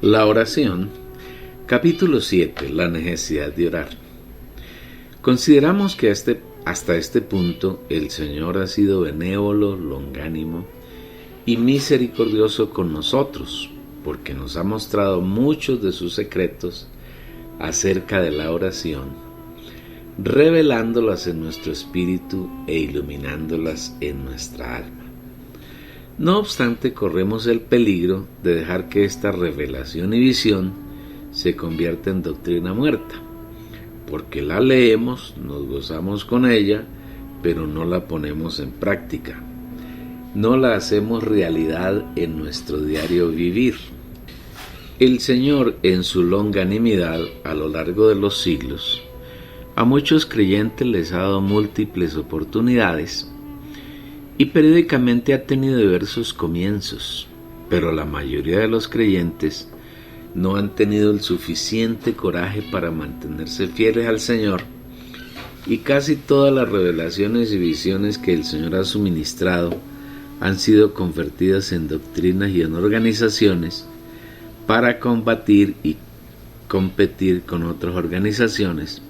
La oración, capítulo 7, la necesidad de orar. Consideramos que hasta este punto el Señor ha sido benévolo, longánimo y misericordioso con nosotros, porque nos ha mostrado muchos de sus secretos acerca de la oración, revelándolas en nuestro espíritu e iluminándolas en nuestra alma. No obstante, corremos el peligro de dejar que esta revelación y visión se convierta en doctrina muerta, porque la leemos, nos gozamos con ella, pero no la ponemos en práctica. No la hacemos realidad en nuestro diario vivir. El Señor, en su longanimidad a lo largo de los siglos, a muchos creyentes les ha dado múltiples oportunidades y periódicamente ha tenido diversos comienzos, pero la mayoría de los creyentes no han tenido el suficiente coraje para mantenerse fieles al Señor, y casi todas las revelaciones y visiones que el Señor ha suministrado han sido convertidas en doctrinas y en organizaciones para combatir y competir con otras organizaciones,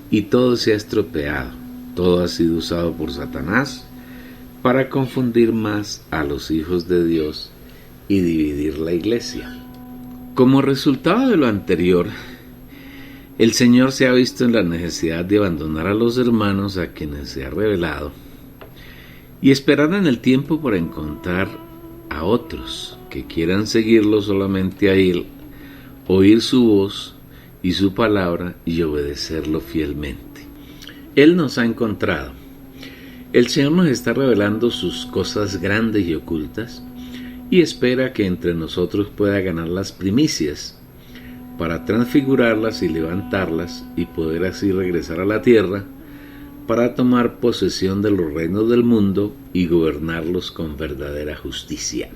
y todo se ha estropeado, todo ha sido usado por Satanás para confundir más a los hijos de Dios y dividir la iglesia. Como resultado de lo anterior, el Señor se ha visto en la necesidad de abandonar a los hermanos a quienes se ha revelado y esperar en el tiempo para encontrar a otros que quieran seguirlo solamente a Él, oír su voz y su palabra y obedecerlo fielmente. Él nos ha encontrado. El Señor nos está revelando sus cosas grandes y ocultas y espera que entre nosotros pueda ganar las primicias para transfigurarlas y levantarlas y poder así regresar a la tierra para tomar posesión de los reinos del mundo y gobernarlos con verdadera justicia.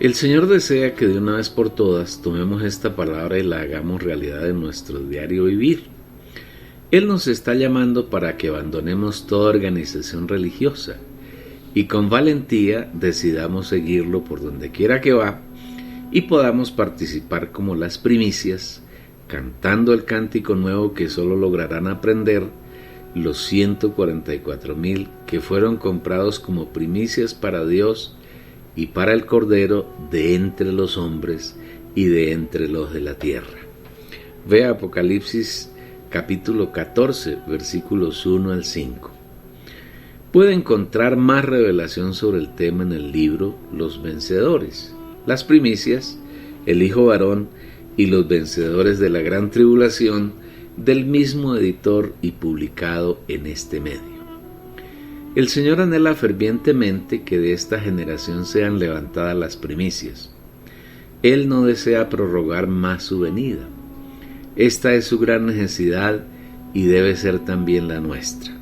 El Señor desea que de una vez por todas tomemos esta palabra y la hagamos realidad en nuestro diario vivir. Él nos está llamando para que abandonemos toda organización religiosa y con valentía decidamos seguirlo por donde quiera que va y podamos participar como las primicias, cantando el cántico nuevo que solo lograrán aprender los 144,000 que fueron comprados como primicias para Dios y para el Cordero de entre los hombres y de entre los de la tierra. Ve Apocalipsis capítulo 14, versículos 1 al 5. Puede encontrar más revelación sobre el tema en el libro Los Vencedores, las primicias, el Hijo Varón y los vencedores de la gran tribulación, del mismo editor y publicado en este medio. El Señor anhela fervientemente que de esta generación sean levantadas las primicias. Él no desea prorrogar más su venida. Esta es su gran necesidad y debe ser también la nuestra.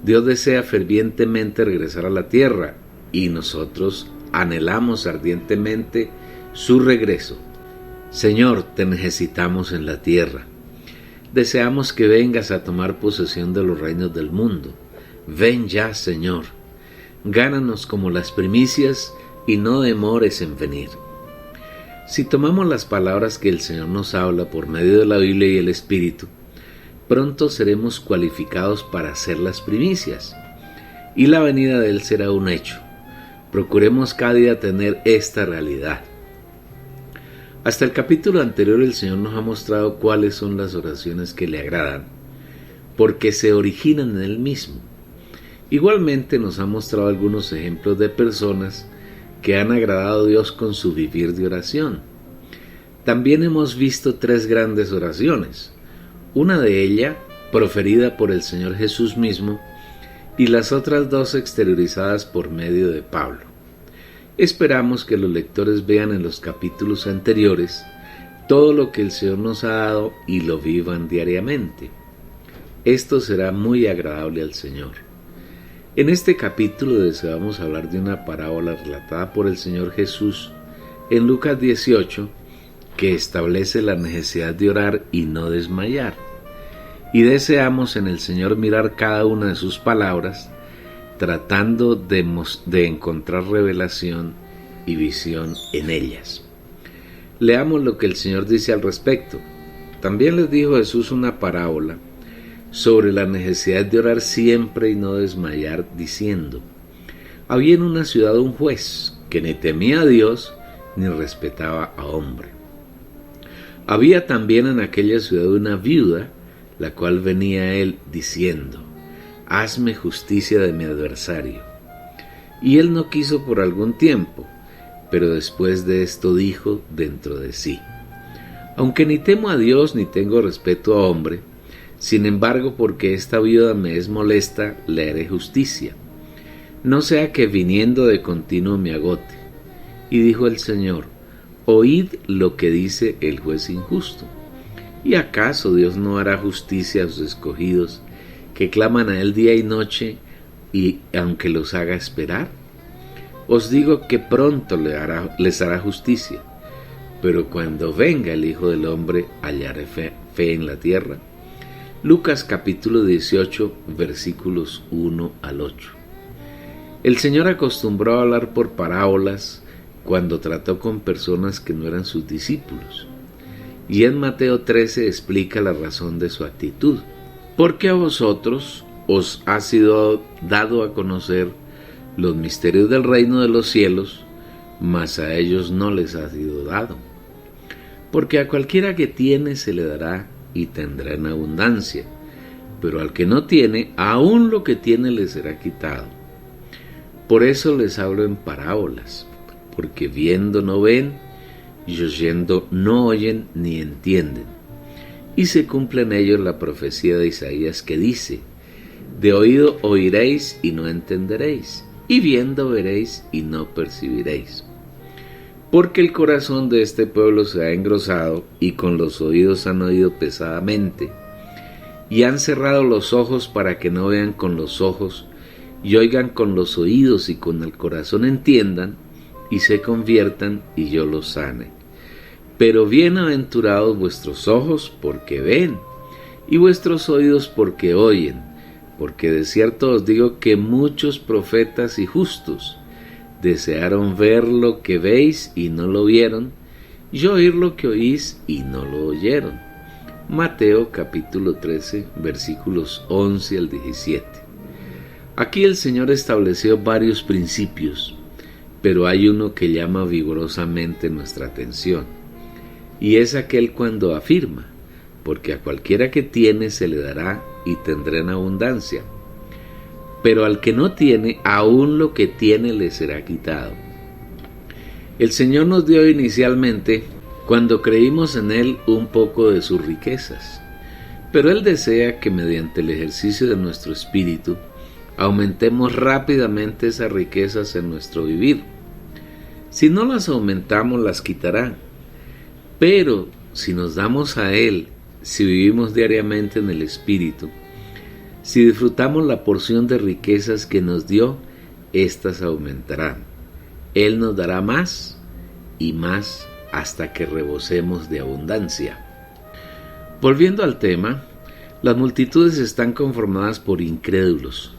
Dios desea fervientemente regresar a la tierra y nosotros anhelamos ardientemente su regreso. Señor, te necesitamos en la tierra. Deseamos que vengas a tomar posesión de los reinos del mundo. Ven ya, Señor. Gánanos como las primicias y no demores en venir. Si tomamos las palabras que el Señor nos habla por medio de la Biblia y el Espíritu, pronto seremos cualificados para hacer las primicias, y la venida de Él será un hecho. Procuremos cada día tener esta realidad. Hasta el capítulo anterior el Señor nos ha mostrado cuáles son las oraciones que le agradan, porque se originan en Él mismo. Igualmente nos ha mostrado algunos ejemplos de personas que han agradado a Dios con su vivir de oración. También hemos visto 3 grandes oraciones, una de ellas proferida por el Señor Jesús mismo y las otras 2 exteriorizadas por medio de Pablo. Esperamos que los lectores vean en los capítulos anteriores todo lo que el Señor nos ha dado y lo vivan diariamente. Esto será muy agradable al Señor. En este capítulo deseamos hablar de una parábola relatada por el Señor Jesús en Lucas 18, que establece la necesidad de orar y no desmayar. Y deseamos en el Señor mirar cada una de sus palabras, tratando de encontrar revelación y visión en ellas. Leamos lo que el Señor dice al respecto. También les dijo Jesús una parábola sobre la necesidad de orar siempre y no desmayar, diciendo: había en una ciudad un juez que ni temía a Dios ni respetaba a hombre. Había también en aquella ciudad una viuda, la cual venía a él diciendo: hazme justicia de mi adversario. Y él no quiso por algún tiempo, pero después de esto dijo dentro de sí: aunque ni temo a Dios ni tengo respeto a hombre, sin embargo, porque esta viuda me es molesta, le haré justicia, no sea que viniendo de continuo me agote. Y dijo el Señor: oíd lo que dice el juez injusto. ¿Y acaso Dios no hará justicia a sus escogidos, que claman a él día y noche, y aunque los haga esperar? Os digo que pronto les hará justicia. Pero cuando venga el Hijo del Hombre, ¿hallará fe en la tierra? Lucas capítulo 18, versículos 1 al 8. El Señor acostumbró a hablar por parábolas cuando trató con personas que no eran sus discípulos. Y en Mateo 13 explica la razón de su actitud. Porque a vosotros os ha sido dado a conocer los misterios del reino de los cielos, mas a ellos no les ha sido dado. Porque a cualquiera que tiene se le dará y tendrá en abundancia, pero al que no tiene, aún lo que tiene le será quitado. Por eso les hablo en parábolas, porque viendo no ven, y oyendo no oyen ni entienden. Y se cumple en ellos la profecía de Isaías que dice: de oído oiréis y no entenderéis, y viendo veréis y no percibiréis. Porque el corazón de este pueblo se ha engrosado, y con los oídos han oído pesadamente, y han cerrado los ojos para que no vean con los ojos, y oigan con los oídos, y con el corazón entiendan, y se conviertan, y yo los sane. Pero bienaventurados vuestros ojos porque ven, y vuestros oídos porque oyen, porque de cierto os digo que muchos profetas y justos desearon ver lo que veis y no lo vieron, y oír lo que oís y no lo oyeron. Mateo capítulo 13, versículos 11 al 17. Aquí el Señor estableció varios principios, pero hay uno que llama vigorosamente nuestra atención, y es aquel cuando afirma: porque a cualquiera que tiene se le dará y tendrá en abundancia, pero al que no tiene, aún lo que tiene le será quitado. El Señor nos dio inicialmente, cuando creímos en Él, un poco de sus riquezas, pero Él desea que mediante el ejercicio de nuestro espíritu aumentemos rápidamente esas riquezas en nuestro vivir. Si no las aumentamos, las quitará, pero si nos damos a Él, si vivimos diariamente en el espíritu, si disfrutamos la porción de riquezas que nos dio, éstas aumentarán. Él nos dará más y más hasta que rebosemos de abundancia. Volviendo al tema, las multitudes están conformadas por incrédulos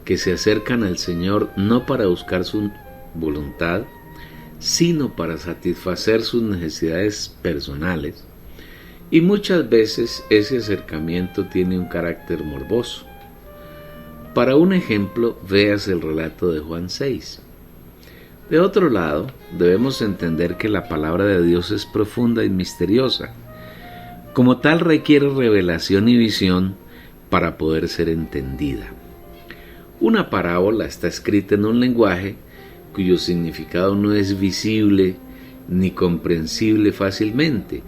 que se acercan al Señor no para buscar su voluntad, sino para satisfacer sus necesidades personales. Y muchas veces ese acercamiento tiene un carácter morboso. Para un ejemplo, veas el relato de Juan 6. De otro lado, debemos entender que la palabra de Dios es profunda y misteriosa. Como tal, requiere revelación y visión para poder ser entendida. Una parábola está escrita en un lenguaje cuyo significado no es visible ni comprensible fácilmente,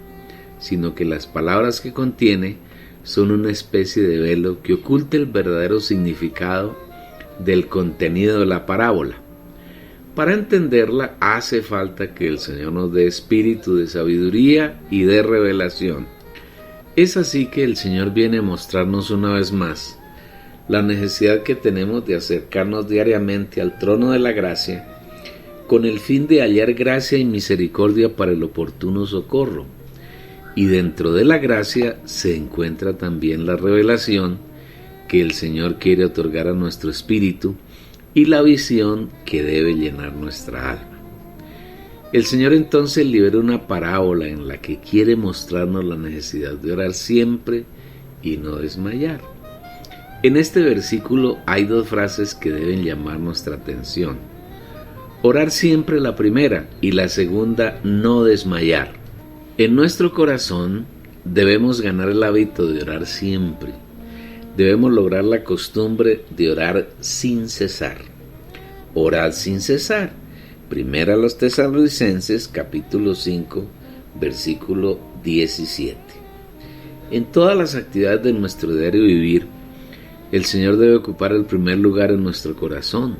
sino que las palabras que contiene son una especie de velo que oculta el verdadero significado del contenido de la parábola. Para entenderla hace falta que el Señor nos dé espíritu de sabiduría y de revelación. Es así que el Señor viene a mostrarnos una vez más la necesidad que tenemos de acercarnos diariamente al trono de la gracia con el fin de hallar gracia y misericordia para el oportuno socorro. Y dentro de la gracia se encuentra también la revelación que el Señor quiere otorgar a nuestro espíritu y la visión que debe llenar nuestra alma. El Señor entonces libera una parábola en la que quiere mostrarnos la necesidad de orar siempre y no desmayar. En este versículo hay dos frases que deben llamar nuestra atención. Orar siempre, la primera, y la segunda, no desmayar. En nuestro corazón debemos ganar el hábito de orar siempre. Debemos lograr la costumbre de orar sin cesar. Orad sin cesar. Primera a los Tesalonicenses, capítulo 5, versículo 17. En todas las actividades de nuestro diario vivir, el Señor debe ocupar el primer lugar en nuestro corazón.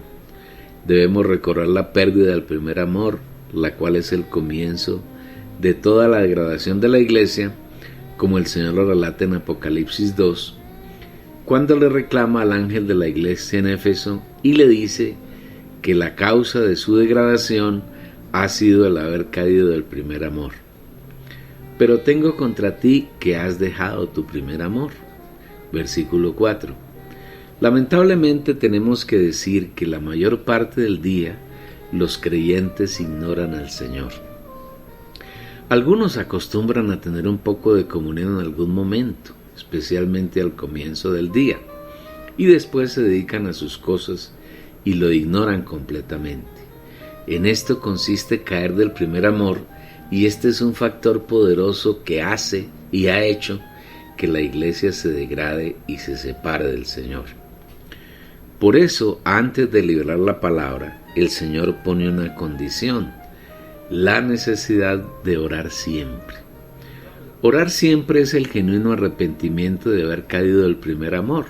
Debemos recordar la pérdida del primer amor, la cual es el comienzo de toda la degradación de la iglesia, como el Señor lo relata en Apocalipsis 2, cuando le reclama al ángel de la iglesia en Éfeso y le dice que la causa de su degradación ha sido el haber caído del primer amor. Pero tengo contra ti que has dejado tu primer amor. Versículo 4. Lamentablemente tenemos que decir que la mayor parte del día los creyentes ignoran al Señor. Algunos acostumbran a tener un poco de comunión en algún momento, especialmente al comienzo del día, y después se dedican a sus cosas y lo ignoran completamente. En esto consiste caer del primer amor, y este es un factor poderoso que hace y ha hecho que la iglesia se degrade y se separe del Señor. Por eso, antes de liberar la palabra, el Señor pone una condición: la necesidad de orar siempre. Orar siempre es el genuino arrepentimiento de haber caído del primer amor.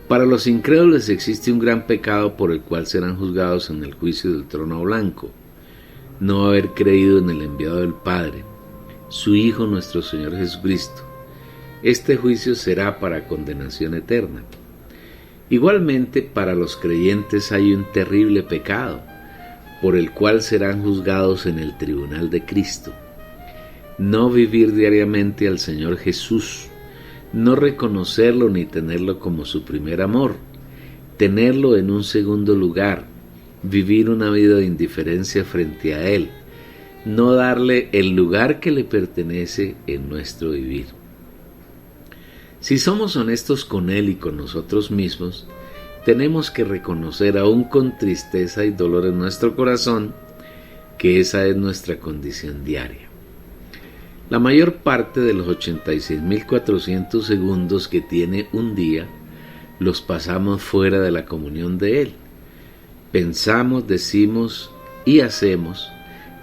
Para los incrédulos existe un gran pecado por el cual serán juzgados en el juicio del trono blanco: no haber creído en el enviado del Padre, su Hijo nuestro Señor Jesucristo. Este juicio será para condenación eterna. Igualmente, para los creyentes hay un terrible pecado, por el cual serán juzgados en el tribunal de Cristo: no vivir diariamente al Señor Jesús, no reconocerlo ni tenerlo como su primer amor, tenerlo en un segundo lugar, vivir una vida de indiferencia frente a Él, no darle el lugar que le pertenece en nuestro vivir. Si somos honestos con Él y con nosotros mismos, tenemos que reconocer aún con tristeza y dolor en nuestro corazón que esa es nuestra condición diaria. La mayor parte de los 86.400 segundos que tiene un día los pasamos fuera de la comunión de Él. Pensamos, decimos y hacemos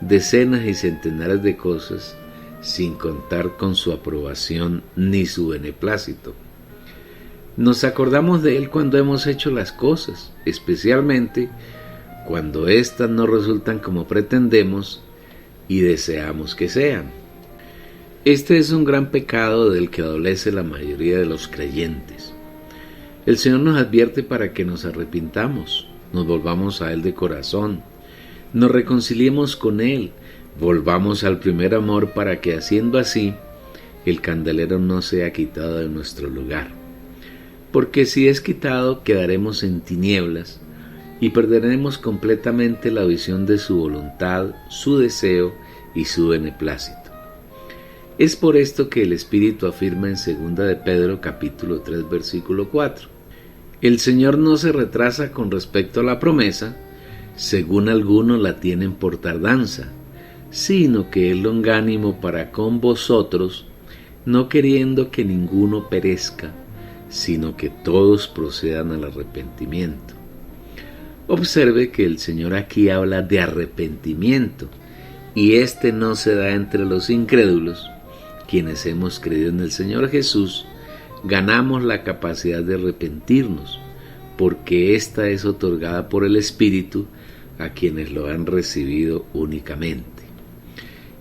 decenas y centenares de cosas sin contar con su aprobación ni su beneplácito. Nos acordamos de Él cuando hemos hecho las cosas, especialmente cuando éstas no resultan como pretendemos y deseamos que sean. Este es un gran pecado del que adolece la mayoría de los creyentes. El Señor nos advierte para que nos arrepintamos, nos volvamos a Él de corazón, nos reconciliemos con Él, volvamos al primer amor para que, haciendo así, el candelero no sea quitado de nuestro lugar. Porque si es quitado, quedaremos en tinieblas y perderemos completamente la visión de su voluntad, su deseo y su beneplácito. Es por esto que el Espíritu afirma en 2 de Pedro capítulo 3 versículo 4: el Señor no se retrasa con respecto a la promesa, según algunos la tienen por tardanza, sino que es longánimo para con vosotros, no queriendo que ninguno perezca, sino que todos procedan al arrepentimiento. Observe que el Señor aquí habla de arrepentimiento, y este no se da entre los incrédulos. Quienes hemos creído en el Señor Jesús, ganamos la capacidad de arrepentirnos, porque ésta es otorgada por el Espíritu a quienes lo han recibido únicamente.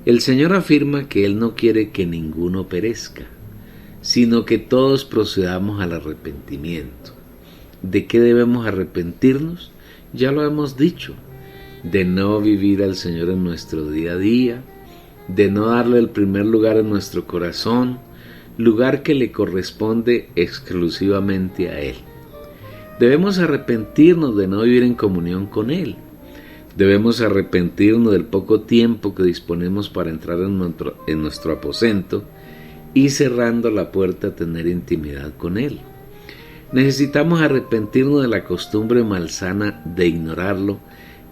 El Señor afirma que Él no quiere que ninguno perezca, sino que todos procedamos al arrepentimiento. ¿De qué debemos arrepentirnos? Ya lo hemos dicho: de no vivir al Señor en nuestro día a día, de no darle el primer lugar en nuestro corazón, lugar que le corresponde exclusivamente a Él. Debemos arrepentirnos de no vivir en comunión con Él. Debemos arrepentirnos del poco tiempo que disponemos para entrar en nuestro aposento y cerrando la puerta tener intimidad con Él. Necesitamos arrepentirnos de la costumbre malsana de ignorarlo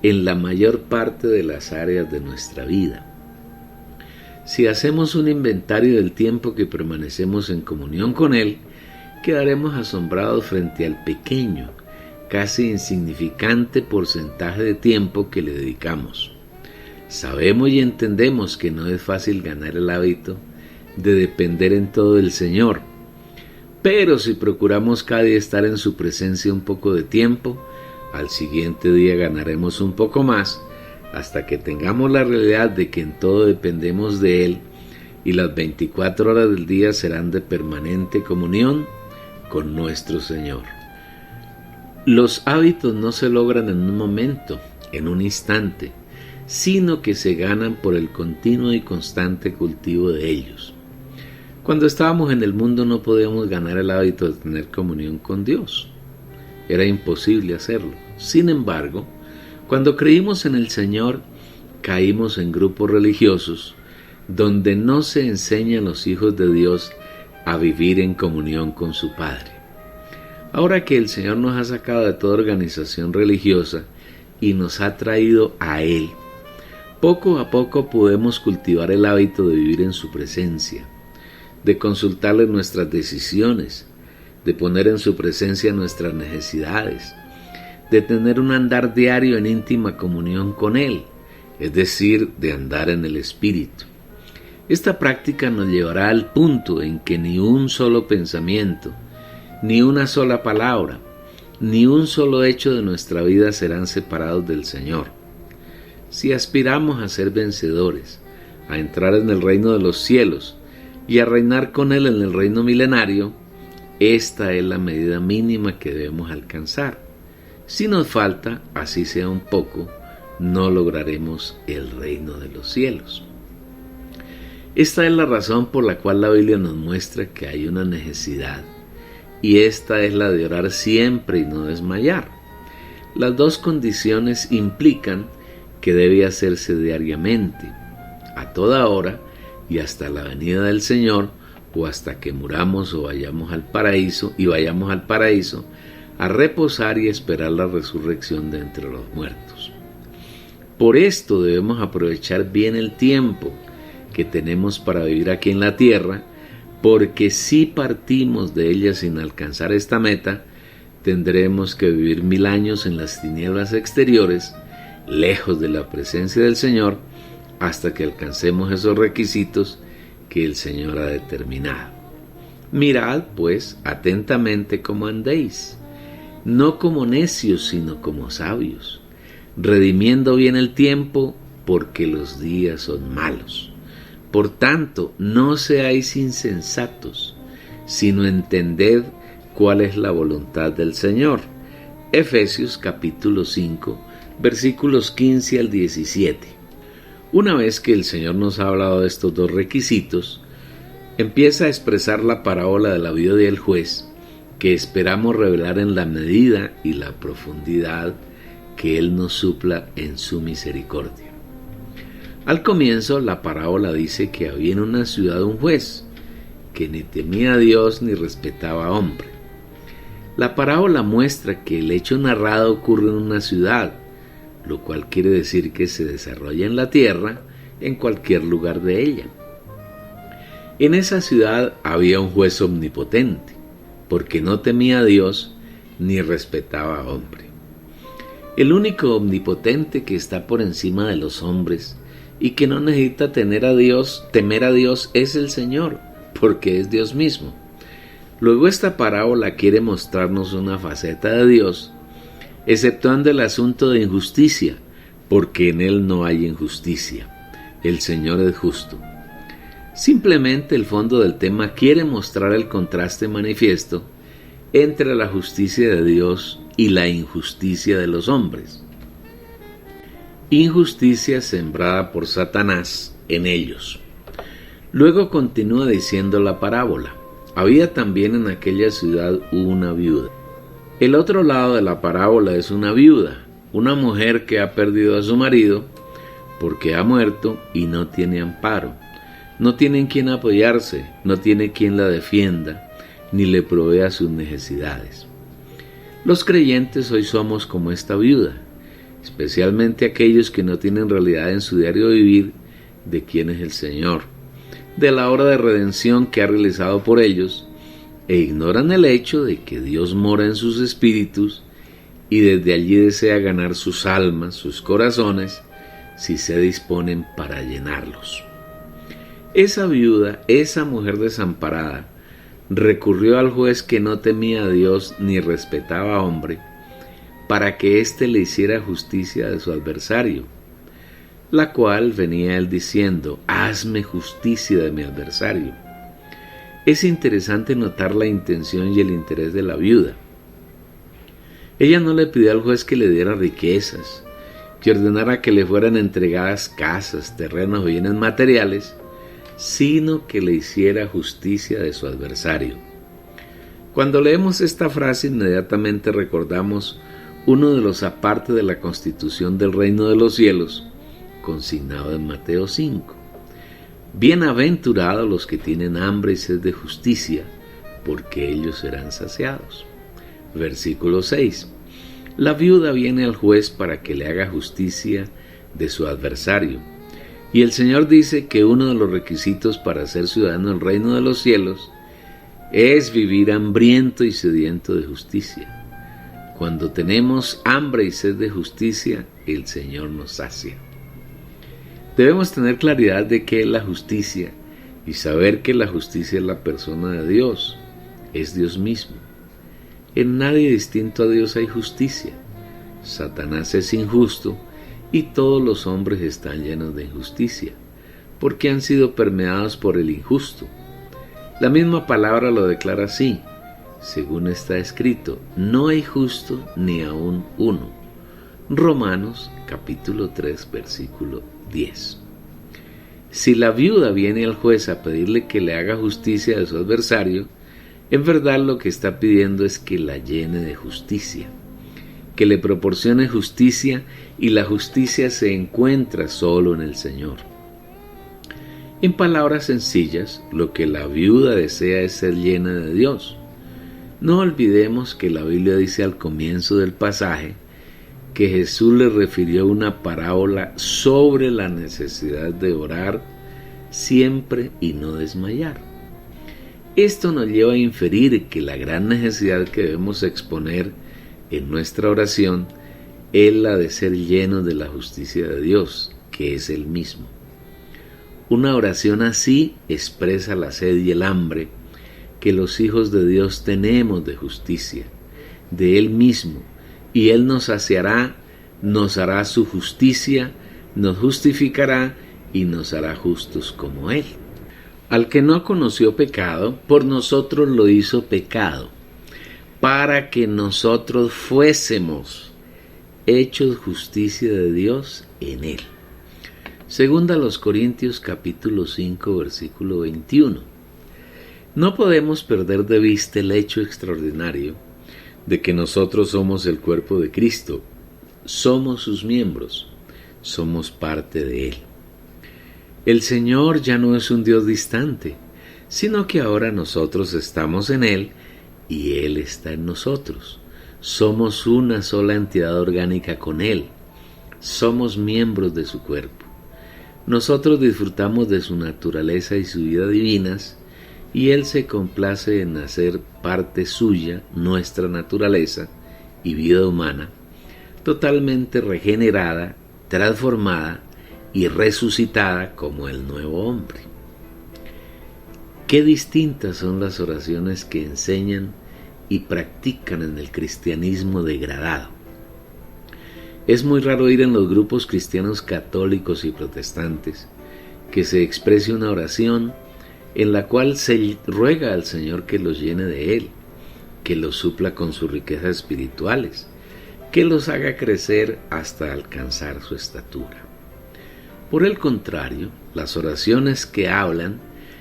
en la mayor parte de las áreas de nuestra vida. Si hacemos un inventario del tiempo que permanecemos en comunión con Él, quedaremos asombrados frente al pequeño, casi insignificante porcentaje de tiempo que le dedicamos. Sabemos y entendemos que no es fácil ganar el hábito de depender en todo del Señor, pero si procuramos cada día estar en su presencia un poco de tiempo, al siguiente día ganaremos un poco más, hasta que tengamos la realidad de que en todo dependemos de Él y las 24 horas del día serán de permanente comunión con nuestro Señor. Los hábitos no se logran en un momento, en un instante, sino que se ganan por el continuo y constante cultivo de ellos. Cuando estábamos en el mundo no podíamos ganar el hábito de tener comunión con Dios. Era imposible hacerlo. Sin embargo, cuando creímos en el Señor, caímos en grupos religiosos donde no se enseñan los hijos de Dios a vivir en comunión con su Padre. Ahora que el Señor nos ha sacado de toda organización religiosa y nos ha traído a Él, poco a poco podemos cultivar el hábito de vivir en su presencia, de consultarle nuestras decisiones, de poner en su presencia nuestras necesidades, de tener un andar diario en íntima comunión con Él, es decir, de andar en el Espíritu. Esta práctica nos llevará al punto en que ni un solo pensamiento, ni una sola palabra, ni un solo hecho de nuestra vida serán separados del Señor. Si aspiramos a ser vencedores, a entrar en el reino de los cielos y a reinar con Él en el reino milenario, esta es la medida mínima que debemos alcanzar. Si nos falta, así sea un poco, no lograremos el reino de los cielos. Esta es la razón por la cual la Biblia nos muestra que hay una necesidad, y esta es la de orar siempre y no desmayar. Las dos condiciones implican que debe hacerse diariamente, a toda hora y hasta la venida del Señor, o hasta que muramos o vayamos al paraíso a reposar y esperar la resurrección de entre los muertos. Por esto debemos aprovechar bien el tiempo que tenemos para vivir aquí en la tierra, porque si partimos de ella sin alcanzar esta meta, tendremos que vivir 1000 años en las tinieblas exteriores, lejos de la presencia del Señor, hasta que alcancemos esos requisitos que el Señor ha determinado. Mirad, pues, atentamente cómo andéis, no como necios, sino como sabios, redimiendo bien el tiempo, porque los días son malos. Por tanto, no seáis insensatos, sino entended cuál es la voluntad del Señor. Efesios capítulo 5, versículos 15 al 17. Una vez que el Señor nos ha hablado de estos dos requisitos, empieza a expresar la parábola de la viuda y el juez, que esperamos revelar en la medida y la profundidad que Él nos supla en su misericordia. Al comienzo, la parábola dice que había en una ciudad un juez, que ni temía a Dios ni respetaba a hombre. La parábola muestra que el hecho narrado ocurre en una ciudad, lo cual quiere decir que se desarrolla en la tierra, en cualquier lugar de ella. En esa ciudad había un juez omnipotente, porque no temía a Dios ni respetaba a hombre. El único omnipotente que está por encima de los hombres y que no necesita temer a Dios es el Señor, porque es Dios mismo. Luego esta parábola quiere mostrarnos una faceta de Dios, exceptuando el asunto de injusticia, porque en Él no hay injusticia. El Señor es justo. Simplemente el fondo del tema quiere mostrar el contraste manifiesto entre la justicia de Dios y la injusticia de los hombres. Injusticia sembrada por Satanás en ellos. Luego continúa diciendo la parábola: había también en aquella ciudad una viuda. El otro lado de la parábola es una viuda, una mujer que ha perdido a su marido porque ha muerto y no tiene amparo, no tiene en quien apoyarse, no tiene quien la defienda, ni le provea sus necesidades. Los creyentes hoy somos como esta viuda, especialmente aquellos que no tienen realidad en su diario vivir de quién es el Señor, de la obra de redención que ha realizado por ellos, e ignoran el hecho de que Dios mora en sus espíritus y desde allí desea ganar sus almas, sus corazones, si se disponen para llenarlos. Esa viuda, esa mujer desamparada, recurrió al juez que no temía a Dios ni respetaba a hombre, para que éste le hiciera justicia de su adversario, la cual venía él diciendo: hazme justicia de mi adversario. Es interesante notar la intención y el interés de la viuda. Ella no le pidió al juez que le diera riquezas, que ordenara que le fueran entregadas casas, terrenos o bienes materiales, sino que le hiciera justicia de su adversario. Cuando leemos esta frase, inmediatamente recordamos uno de los apartes de la constitución del reino de los cielos, consignado en Mateo 5. Bienaventurados los que tienen hambre y sed de justicia, porque ellos serán saciados. Versículo 6. La viuda viene al juez para que le haga justicia de su adversario. Y el Señor dice que uno de los requisitos para ser ciudadano del reino de los cielos es vivir hambriento y sediento de justicia. Cuando tenemos hambre y sed de justicia, el Señor nos sacia. Debemos tener claridad de qué es la justicia y saber que la justicia es la persona de Dios, es Dios mismo. En nadie distinto a Dios hay justicia. Satanás es injusto y todos los hombres están llenos de injusticia, porque han sido permeados por el injusto. La misma palabra lo declara así, según está escrito: no hay justo ni aun uno. Romanos capítulo 3, versículo 10. Si la viuda viene al juez a pedirle que le haga justicia de su adversario, en verdad lo que está pidiendo es que la llene de justicia, que le proporcione justicia, y la justicia se encuentra solo en el Señor. En palabras sencillas, lo que la viuda desea es ser llena de Dios. No olvidemos que la Biblia dice al comienzo del pasaje que Jesús le refirió una parábola sobre la necesidad de orar siempre y no desmayar. Esto nos lleva a inferir que la gran necesidad que debemos exponer en nuestra oración es la de ser llenos de la justicia de Dios, que es Él mismo. Una oración así expresa la sed y el hambre que los hijos de Dios tenemos de justicia, de Él mismo, y Él nos saciará, nos hará su justicia, nos justificará y nos hará justos como Él. Al que no conoció pecado, por nosotros lo hizo pecado, para que nosotros fuésemos hechos justicia de Dios en Él. Segunda a los Corintios capítulo 5, versículo 21. No podemos perder de vista el hecho extraordinario de que nosotros somos el cuerpo de Cristo, somos sus miembros, somos parte de Él. El Señor ya no es un Dios distante, sino que ahora nosotros estamos en Él y Él está en nosotros. Somos una sola entidad orgánica con Él, somos miembros de su cuerpo. Nosotros disfrutamos de su naturaleza y su vida divinas, y Él se complace en hacer parte suya nuestra naturaleza y vida humana, totalmente regenerada, transformada y resucitada como el nuevo hombre. Qué distintas son las oraciones que enseñan y practican en el cristianismo degradado. Es muy raro oír en los grupos cristianos católicos y protestantes que se exprese una oración en la cual se ruega al Señor que los llene de Él, que los supla con sus riquezas espirituales, que los haga crecer hasta alcanzar su estatura. Por el contrario, las oraciones que hablan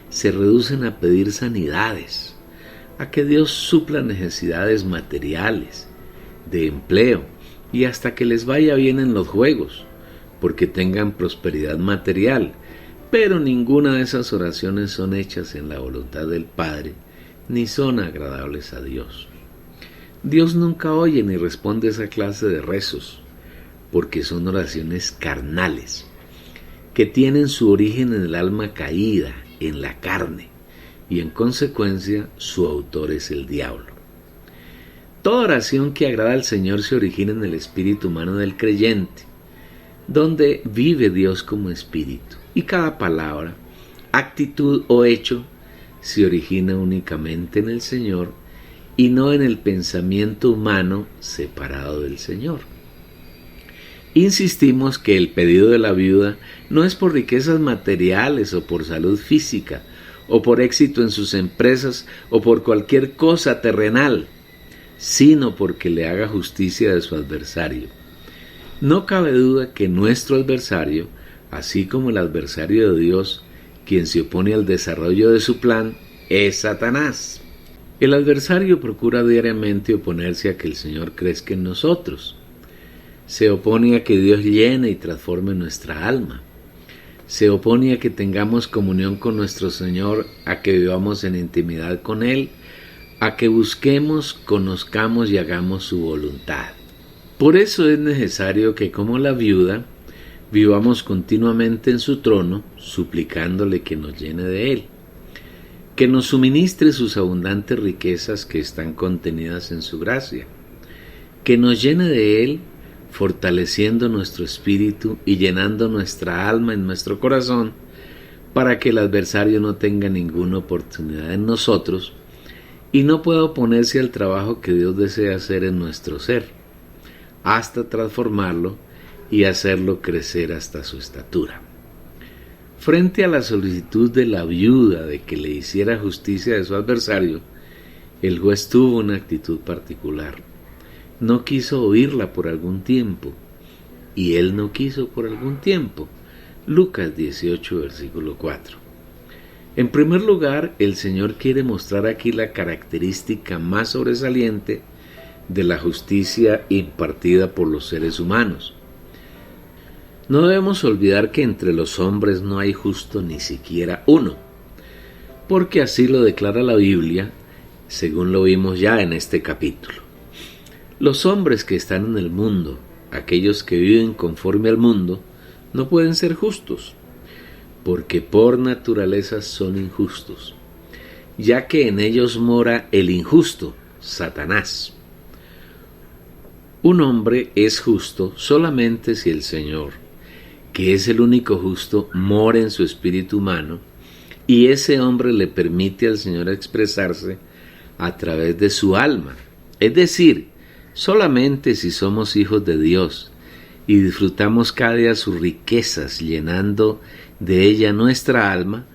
se reducen a pedir sanidades, a que Dios supla necesidades materiales, de empleo, y hasta que les vaya bien en los juegos, porque tengan prosperidad material, pero ninguna de esas oraciones son hechas en la voluntad del Padre, ni son agradables a Dios. Dios nunca oye ni responde esa clase de rezos, porque son oraciones carnales, que tienen su origen en el alma caída, en la carne, y en consecuencia su autor es el diablo. Toda oración que agrada al Señor se origina en el espíritu humano del creyente, donde vive Dios como espíritu, y cada palabra, actitud o hecho se origina únicamente en el Señor y no en el pensamiento humano separado del Señor. Insistimos que el pedido de la viuda no es por riquezas materiales o por salud física o por éxito en sus empresas o por cualquier cosa terrenal, sino porque le haga justicia de su adversario. No cabe duda que nuestro adversario, así como el adversario de Dios, quien se opone al desarrollo de su plan, es Satanás. El adversario procura diariamente oponerse a que el Señor crezca en nosotros. Se opone a que Dios llene y transforme nuestra alma. Se opone a que tengamos comunión con nuestro Señor, a que vivamos en intimidad con Él, a que busquemos, conozcamos y hagamos su voluntad. Por eso es necesario que, como la viuda, vivamos continuamente en su trono, suplicándole que nos llene de Él, que nos suministre sus abundantes riquezas que están contenidas en su gracia, que nos llene de Él, fortaleciendo nuestro espíritu y llenando nuestra alma en nuestro corazón, para que el adversario no tenga ninguna oportunidad en nosotros y no pueda oponerse al trabajo que Dios desea hacer en nuestro ser, hasta transformarlo y hacerlo crecer hasta su estatura. Frente a la solicitud de la viuda de que le hiciera justicia de su adversario, el juez tuvo una actitud particular. No quiso oírla por algún tiempo, y él no quiso por algún tiempo. Lucas 18, versículo 4. En primer lugar, el Señor quiere mostrar aquí la característica más sobresaliente de la justicia impartida por los seres humanos. No debemos olvidar que entre los hombres no hay justo ni siquiera uno, porque así lo declara la Biblia, según lo vimos ya en este capítulo. Los hombres que están en el mundo, aquellos que viven conforme al mundo, no pueden ser justos, porque por naturaleza son injustos, ya que en ellos mora el injusto, Satanás. Un hombre es justo solamente si el Señor, que es el único justo, mora en su espíritu humano, y ese hombre le permite al Señor expresarse a través de su alma, es decir, solamente si somos hijos de Dios y disfrutamos cada día sus riquezas llenando de ella nuestra alma,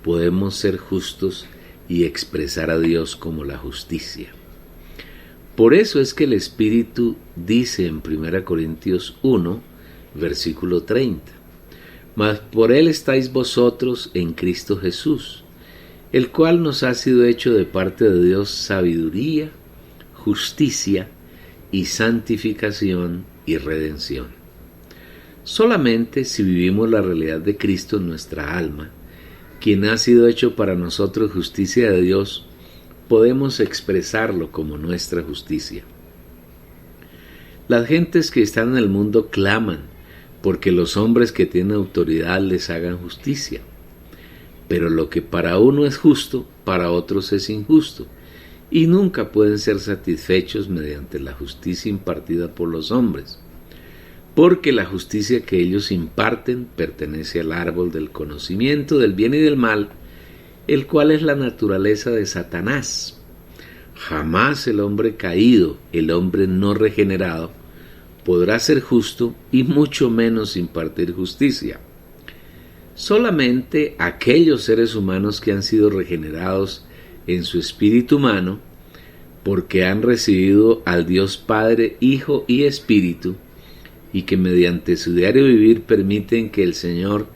podemos ser justos y expresar a Dios como la justicia. Por eso es que el Espíritu dice en 1 Corintios 1, versículo 30, mas por Él estáis vosotros en Cristo Jesús, el cual nos ha sido hecho de parte de Dios sabiduría, justicia y santificación y redención. Solamente si vivimos la realidad de Cristo en nuestra alma, quien ha sido hecho para nosotros justicia de Dios, podemos expresarlo como nuestra justicia. Las gentes que están en el mundo claman porque los hombres que tienen autoridad les hagan justicia, pero lo que para uno es justo, para otros es injusto, y nunca pueden ser satisfechos mediante la justicia impartida por los hombres, porque la justicia que ellos imparten pertenece al árbol del conocimiento del bien y del mal, el cual es la naturaleza de Satanás. Jamás el hombre caído, el hombre no regenerado, podrá ser justo y mucho menos impartir justicia. Solamente aquellos seres humanos que han sido regenerados en su espíritu humano, porque han recibido al Dios Padre, Hijo y Espíritu, y que mediante su diario vivir permiten que el Señor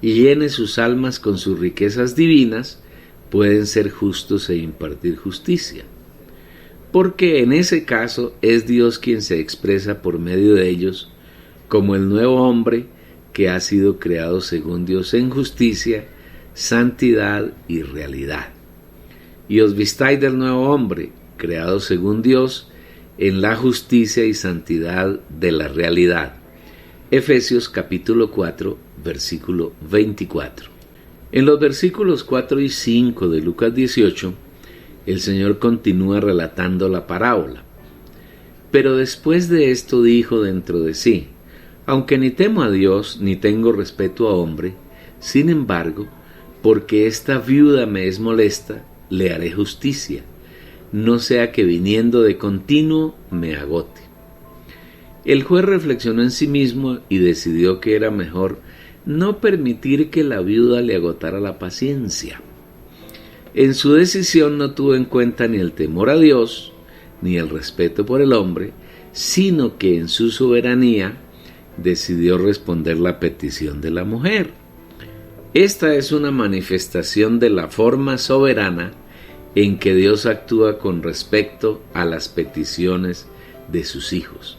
llene sus almas con sus riquezas divinas, pueden ser justos e impartir justicia. porque en ese caso es Dios quien se expresa por medio de ellos como el nuevo hombre que ha sido creado según Dios en justicia, santidad y realidad. Y os vistáis del nuevo hombre, creado según Dios, en la justicia y santidad de la realidad. Efesios capítulo 4, versículo 24. En los versículos 4 y 5 de Lucas 18, el Señor continúa relatando la parábola. Pero después de esto dijo dentro de sí: aunque ni temo a Dios, ni tengo respeto a hombre, sin embargo, porque esta viuda me es molesta, le haré justicia, no sea que viniendo de continuo me agote. El juez reflexionó en sí mismo y decidió que era mejor no permitir que la viuda le agotara la paciencia. En su decisión no tuvo en cuenta ni el temor a Dios, ni el respeto por el hombre, sino que en su soberanía decidió responder la petición de la mujer. Esta es una manifestación de la forma soberana en que Dios actúa con respecto a las peticiones de sus hijos.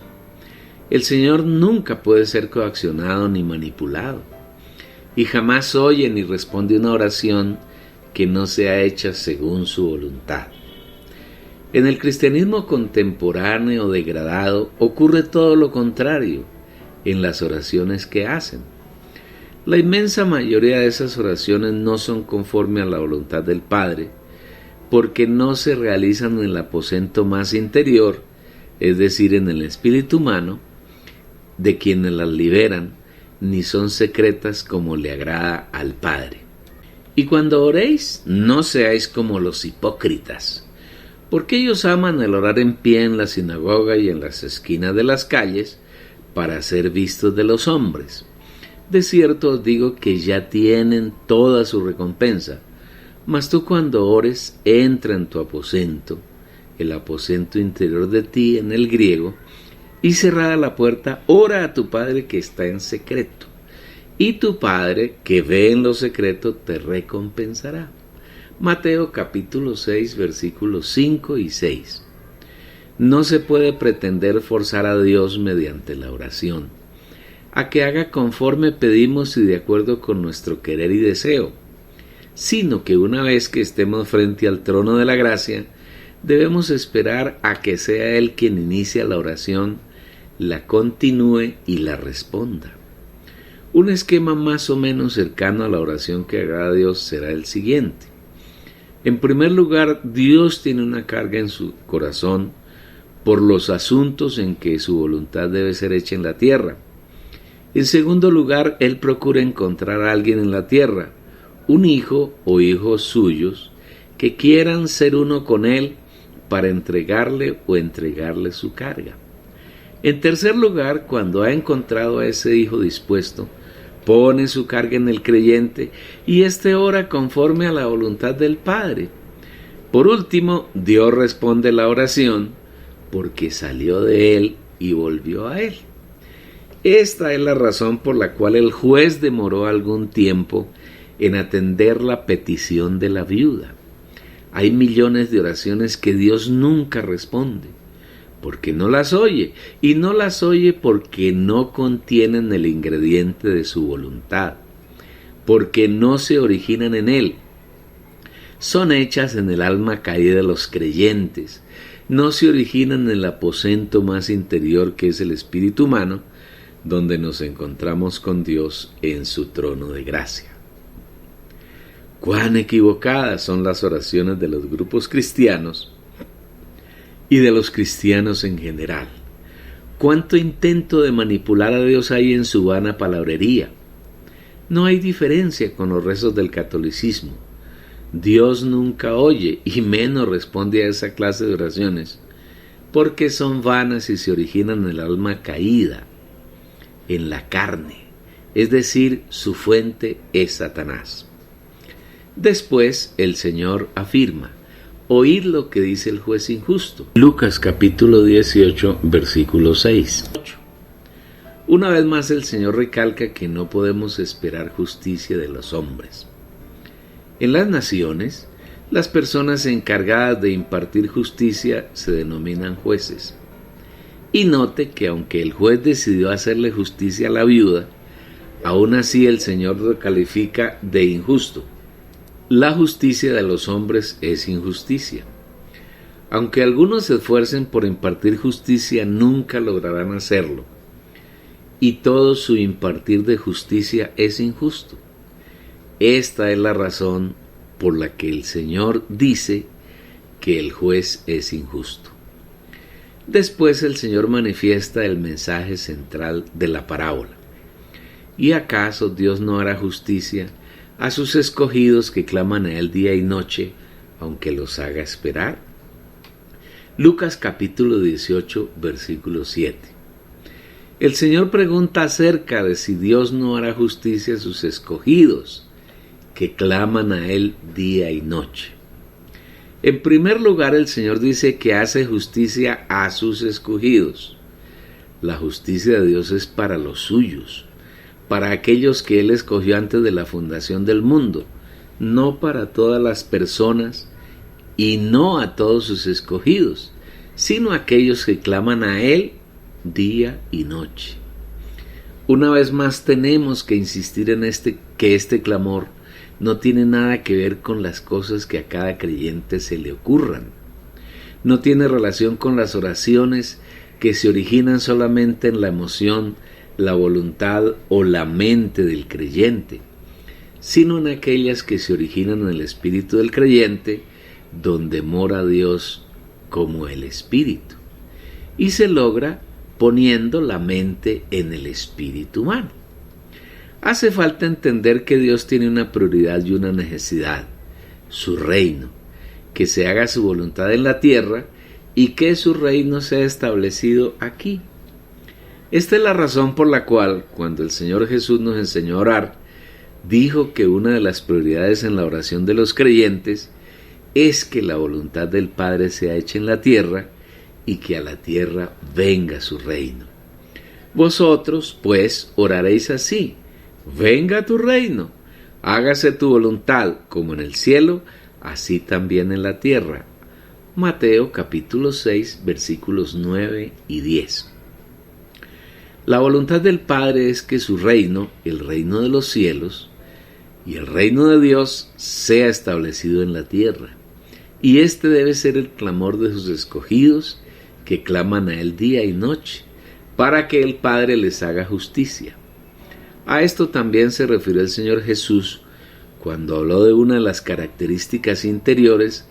El Señor nunca puede ser coaccionado ni manipulado, y jamás oye ni responde una oración que no sea hecha según su voluntad. En el cristianismo contemporáneo degradado ocurre todo lo contrario en las oraciones que hacen. La inmensa mayoría de esas oraciones no son conforme a la voluntad del Padre, porque no se realizan en el aposento más interior, es decir, en el espíritu humano, de quienes las liberan, ni son secretas como le agrada al Padre. Y cuando oréis, no seáis como los hipócritas, porque ellos aman el orar en pie en la sinagoga y en las esquinas de las calles, para ser vistos de los hombres. De cierto os digo que ya tienen toda su recompensa. Mas tú cuando ores, entra en tu aposento, el aposento interior de ti en el griego, y cerrada la puerta, ora a tu Padre que está en secreto, y tu Padre que ve en lo secreto te recompensará. Mateo capítulo 6, versículos 5 y 6. No se puede pretender forzar a Dios mediante la oración a que haga conforme pedimos y de acuerdo con nuestro querer y deseo, sino que una vez que estemos frente al trono de la gracia, debemos esperar a que sea Él quien inicia la oración, la continúe y la responda. Un esquema más o menos cercano a la oración que haga a Dios será el siguiente. En primer lugar, Dios tiene una carga en su corazón por los asuntos en que su voluntad debe ser hecha en la tierra. En segundo lugar, Él procura encontrar a alguien en la tierra, un hijo o hijos suyos, que quieran ser uno con Él para entregarle o entregarle su carga. En tercer lugar, cuando ha encontrado a ese hijo dispuesto, pone su carga en el creyente y éste ora conforme a la voluntad del Padre. Por último, Dios responde la oración porque salió de Él y volvió a Él. Esta es la razón por la cual el juez demoró algún tiempo en atender la petición de la viuda. Hay millones de oraciones que Dios nunca responde, porque no las oye, y no las oye porque no contienen el ingrediente de su voluntad, porque no se originan en Él. Son hechas en el alma caída de los creyentes, no se originan en el aposento más interior que es el espíritu humano, donde nos encontramos con Dios en su trono de gracia. Cuán equivocadas son las oraciones de los grupos cristianos y de los cristianos en general. Cuánto intento de manipular a Dios hay en su vana palabrería. No hay diferencia con los rezos del catolicismo. Dios nunca oye y menos responde a esa clase de oraciones, porque son vanas y se originan en el alma caída, en la carne, es decir, su fuente es Satanás. Después el Señor afirma: oíd lo que dice el juez injusto. Lucas capítulo 18, versículo 6. Una vez más el Señor recalca que no podemos esperar justicia de los hombres. En las naciones Las personas encargadas de impartir justicia se denominan jueces. Y note que aunque el juez decidió hacerle justicia a la viuda, aún así el Señor lo califica de injusto. La justicia de los hombres es injusticia. Aunque algunos se esfuercen por impartir justicia, nunca lograrán hacerlo. Y todo su impartir de justicia es injusto. Esta es la razón por la que el Señor dice que el juez es injusto. Después el Señor manifiesta el mensaje central de la parábola. ¿Y acaso Dios no hará justicia a sus escogidos que claman a Él día y noche, aunque los haga esperar? Lucas capítulo 18, versículo 7. El Señor pregunta acerca de si Dios no hará justicia a sus escogidos, que claman a Él día y noche. En primer lugar, el Señor dice que hace justicia a sus escogidos. La justicia de Dios es para los suyos, para aquellos que Él escogió antes de la fundación del mundo, no para todas las personas y no a todos sus escogidos, sino a aquellos que claman a Él día y noche. Una vez más tenemos que insistir en que este clamor no tiene nada que ver con las cosas que a cada creyente se le ocurran. No tiene relación con las oraciones que se originan solamente en la emoción, la voluntad o la mente del creyente, sino en aquellas que se originan en el espíritu del creyente, donde mora Dios como el espíritu, y se logra poniendo la mente en el espíritu humano. Hace falta entender que Dios tiene una prioridad y una necesidad, su reino, que se haga su voluntad en la tierra y que su reino sea establecido aquí. Esta es la razón por la cual, cuando el Señor Jesús nos enseñó a orar, dijo que una de las prioridades en la oración de los creyentes es que la voluntad del Padre sea hecha en la tierra y que a la tierra venga su reino. Vosotros, pues, oraréis así: venga tu reino, hágase tu voluntad, como en el cielo, así también en la tierra. Mateo capítulo 6, versículos 9 y 10. La voluntad del Padre es que su reino, el reino de los cielos, y el reino de Dios sea establecido en la tierra. Y este debe ser el clamor de sus escogidos, que claman a Él día y noche, para que el Padre les haga justicia. A esto también se refirió el Señor Jesús cuando habló de una de las características interiores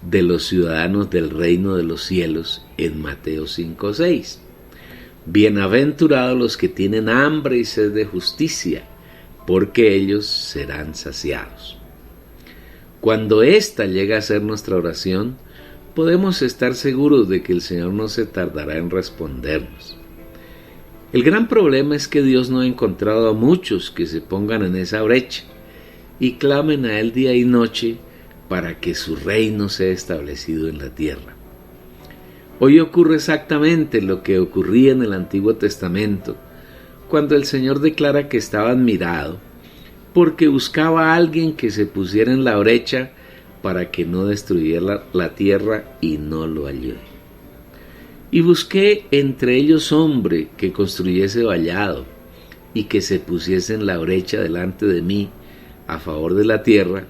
de los ciudadanos del reino de los cielos en Mateo 5:6. Bienaventurados los que tienen hambre y sed de justicia, porque ellos serán saciados. Cuando esta llega a ser nuestra oración, podemos estar seguros de que el Señor no se tardará en respondernos. El gran problema es que Dios no ha encontrado a muchos que se pongan en esa brecha y clamen a Él día y noche para que su reino sea establecido en la tierra. Hoy ocurre exactamente lo que ocurría en el Antiguo Testamento, cuando el Señor declara que estaba admirado porque buscaba a alguien que se pusiera en la brecha para que no destruyera la tierra, y no lo halló. Y busqué entre ellos hombre que construyese vallado y que se pusiese en la brecha delante de mí a favor de la tierra,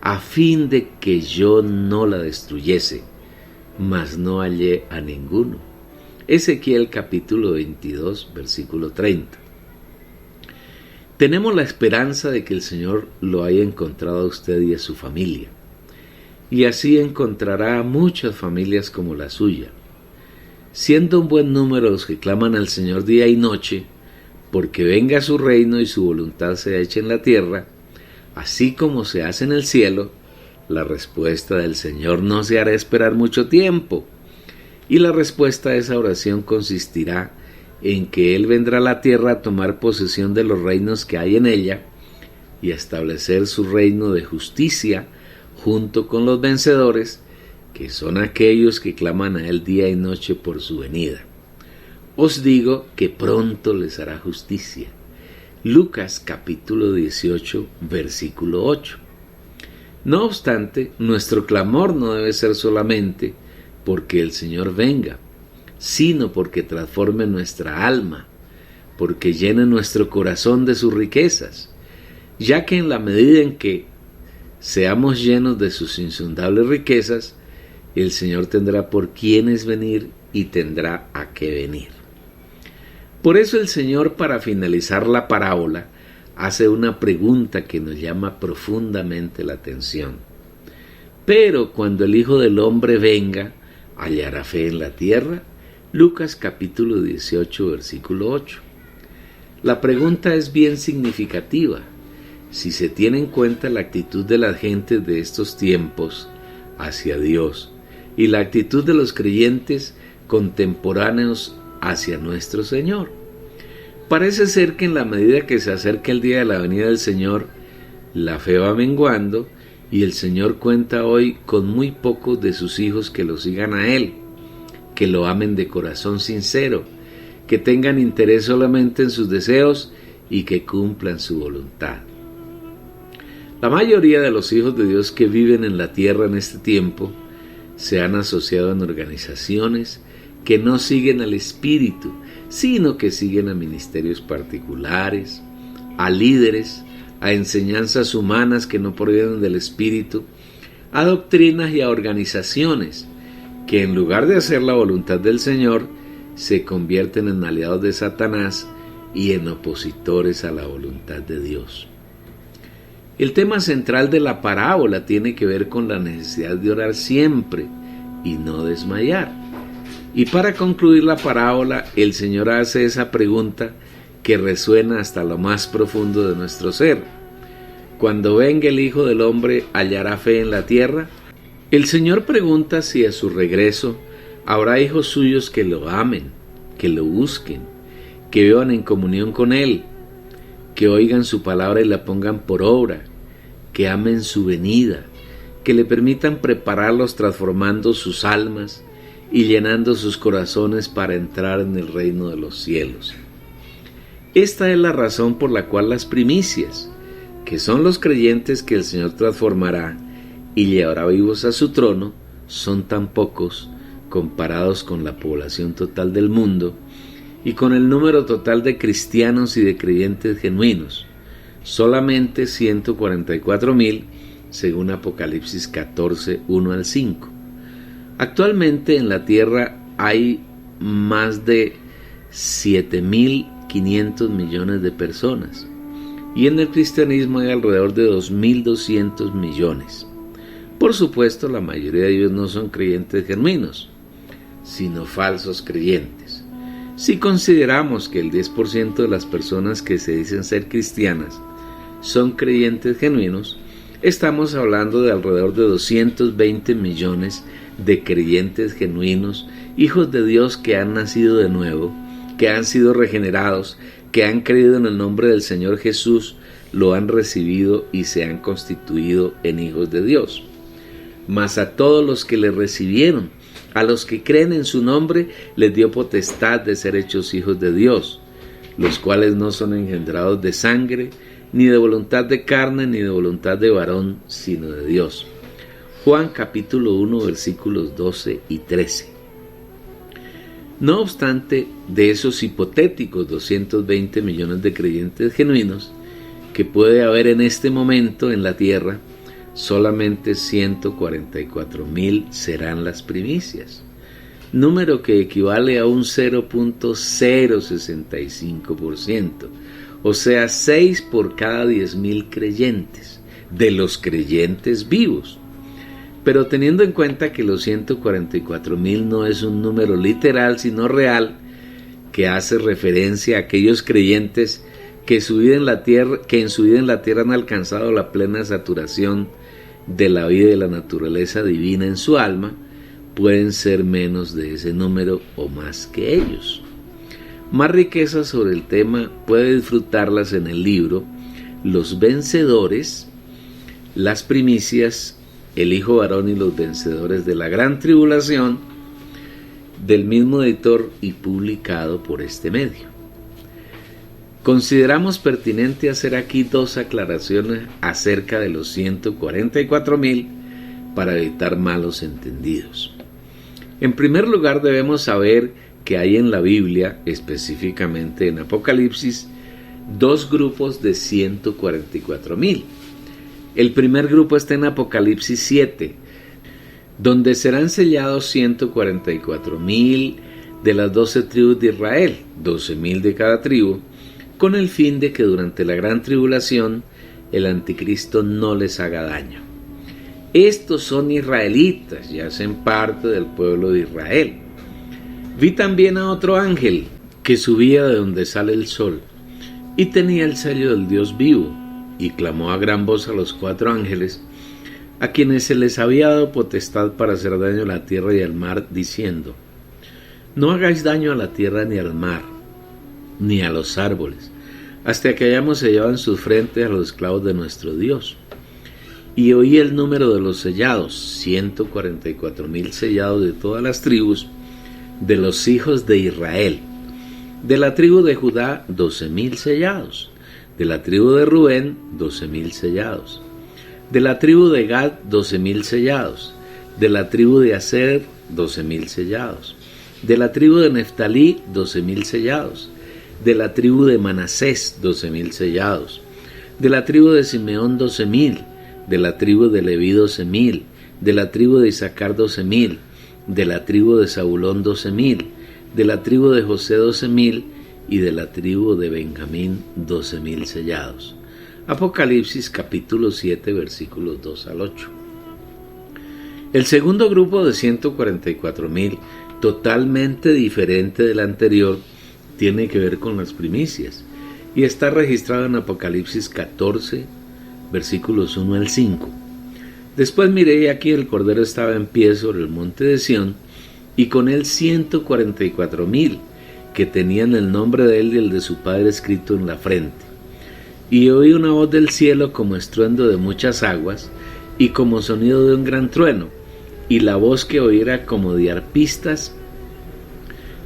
a fin de que yo no la destruyese, mas no hallé a ninguno. Ezequiel capítulo 22, versículo 30. Tenemos la esperanza de que el Señor lo haya encontrado a usted y a su familia, y así encontrará a muchas familias como la suya, siendo un buen número los que claman al Señor día y noche, porque venga su reino y su voluntad sea hecha en la tierra, así como se hace en el cielo. La respuesta del Señor no se hará esperar mucho tiempo, y la respuesta a esa oración consistirá en que Él vendrá a la tierra a tomar posesión de los reinos que hay en ella y a establecer su reino de justicia junto con los vencedores, que son aquellos que claman a Él día y noche por su venida. Os digo que pronto les hará justicia. Lucas capítulo 18, versículo 8. No obstante, nuestro clamor no debe ser solamente porque el Señor venga, sino porque transforme nuestra alma, porque llene nuestro corazón de sus riquezas, ya que en la medida en que seamos llenos de sus insondables riquezas, el Señor tendrá por quiénes venir y tendrá a qué venir. Por eso el Señor, para finalizar la parábola, hace una pregunta que nos llama profundamente la atención. Pero cuando el Hijo del Hombre venga, ¿hallará fe en la tierra? Lucas capítulo 18, versículo 8. La pregunta es bien significativa si se tiene en cuenta la actitud de las gentes de estos tiempos hacia Dios y la actitud de los creyentes contemporáneos hacia nuestro Señor. Parece ser que en la medida que se acerca el día de la venida del Señor, la fe va menguando y el Señor cuenta hoy con muy pocos de sus hijos que lo sigan a Él, que lo amen de corazón sincero, que tengan interés solamente en sus deseos y que cumplan su voluntad. La mayoría de los hijos de Dios que viven en la tierra en este tiempo se han asociado en organizaciones que no siguen al Espíritu, sino que siguen a ministerios particulares, a líderes, a enseñanzas humanas que no provienen del Espíritu, a doctrinas y a organizaciones que en lugar de hacer la voluntad del Señor, se convierten en aliados de Satanás y en opositores a la voluntad de Dios. El tema central de la parábola tiene que ver con la necesidad de orar siempre y no desmayar. Y para concluir la parábola, el Señor hace esa pregunta que resuena hasta lo más profundo de nuestro ser. Cuando venga el Hijo del Hombre, ¿hallará fe en la tierra? El Señor pregunta si a su regreso habrá hijos suyos que lo amen, que lo busquen, que vivan en comunión con Él, que oigan su palabra y la pongan por obra, que amen su venida, que le permitan prepararlos transformando sus almas y llenando sus corazones para entrar en el reino de los cielos. Esta es la razón por la cual las primicias, que son los creyentes que el Señor transformará y llevará vivos a su trono, son tan pocos comparados con la población total del mundo y con el número total de cristianos y de creyentes genuinos, solamente 144,000 según Apocalipsis 14, 1 al 5. Actualmente en la tierra hay más de 7.500 millones de personas y en el cristianismo hay alrededor de 2.200 millones. Por supuesto, la mayoría de ellos no son creyentes genuinos, sino falsos creyentes. Si consideramos que el 10% de las personas que se dicen ser cristianas son creyentes genuinos, estamos hablando de alrededor de 220 millones de creyentes genuinos, hijos de Dios que han nacido de nuevo, que han sido regenerados, que han creído en el nombre del Señor Jesús, lo han recibido y se han constituido en hijos de Dios. Mas a todos los que le recibieron, a los que creen en su nombre, les dio potestad de ser hechos hijos de Dios, los cuales no son engendrados de sangre, ni de voluntad de carne, ni de voluntad de varón, sino de Dios. Juan capítulo 1 versículos 12 y 13. No obstante, de esos hipotéticos 220 millones de creyentes genuinos que puede haber en este momento en la tierra, solamente 144,000 serán las primicias, número que equivale a un 0.065%, o sea 6 por cada 10,000 creyentes, de los creyentes vivos. Pero teniendo en cuenta que los 144,000 no es un número literal, sino real, que hace referencia a aquellos creyentes que en su vida en la tierra han alcanzado la plena saturación de la vida y de la naturaleza divina en su alma, pueden ser menos de ese número o más que ellos. Más riquezas sobre el tema puede disfrutarlas en el libro Los Vencedores, las primicias, el Hijo Varón y los Vencedores de la Gran Tribulación, del mismo editor y publicado por este medio. Consideramos pertinente hacer aquí dos aclaraciones acerca de los 144,000 para evitar malos entendidos. En primer lugar, debemos saber que hay en la Biblia, específicamente en Apocalipsis, dos grupos de 144,000. El primer grupo está en Apocalipsis 7, donde serán sellados 144,000 de las 12 tribus de Israel, 12,000 de cada tribu, con el fin de que durante la gran tribulación el anticristo no les haga daño. Estos son israelitas y hacen parte del pueblo de Israel. Vi también a otro ángel que subía de donde sale el sol y tenía el sello del Dios vivo, y clamó a gran voz a los 4 ángeles, a quienes se les había dado potestad para hacer daño a la tierra y al mar, diciendo: no hagáis daño a la tierra ni al mar, ni a los árboles, hasta que hayamos sellado en sus frentes a los esclavos de nuestro Dios. Y oí el número de los sellados, 144,000 sellados de todas las tribus de los hijos de Israel. De la tribu de Judá, 12,000 sellados. De la tribu de Rubén, 12,000 sellados. De la tribu de Gad, 12,000 sellados. De la tribu de Aser, 12,000 sellados. De la tribu de Neftalí, 12,000 sellados. De la tribu de Manasés, 12,000 sellados. De la tribu de Simeón, 12,000. De la tribu de Leví, 12,000. De la tribu de Isaacar, 12,000. De la tribu de Zabulón, 12,000. De la tribu de José, 12,000. Y de la tribu de Benjamín, 12,000 sellados. Apocalipsis capítulo 7, versículos 2 al 8. El segundo grupo de 144,000, totalmente diferente del anterior, tiene que ver con las primicias y está registrado en Apocalipsis 14, versículos 1 al 5. Después miré y aquí el Cordero estaba en pie sobre el monte de Sión, y con él 144,000, que tenían el nombre de él y el de su Padre escrito en la frente. Y oí una voz del cielo como estruendo de muchas aguas, y como sonido de un gran trueno, y la voz que oí era como de arpistas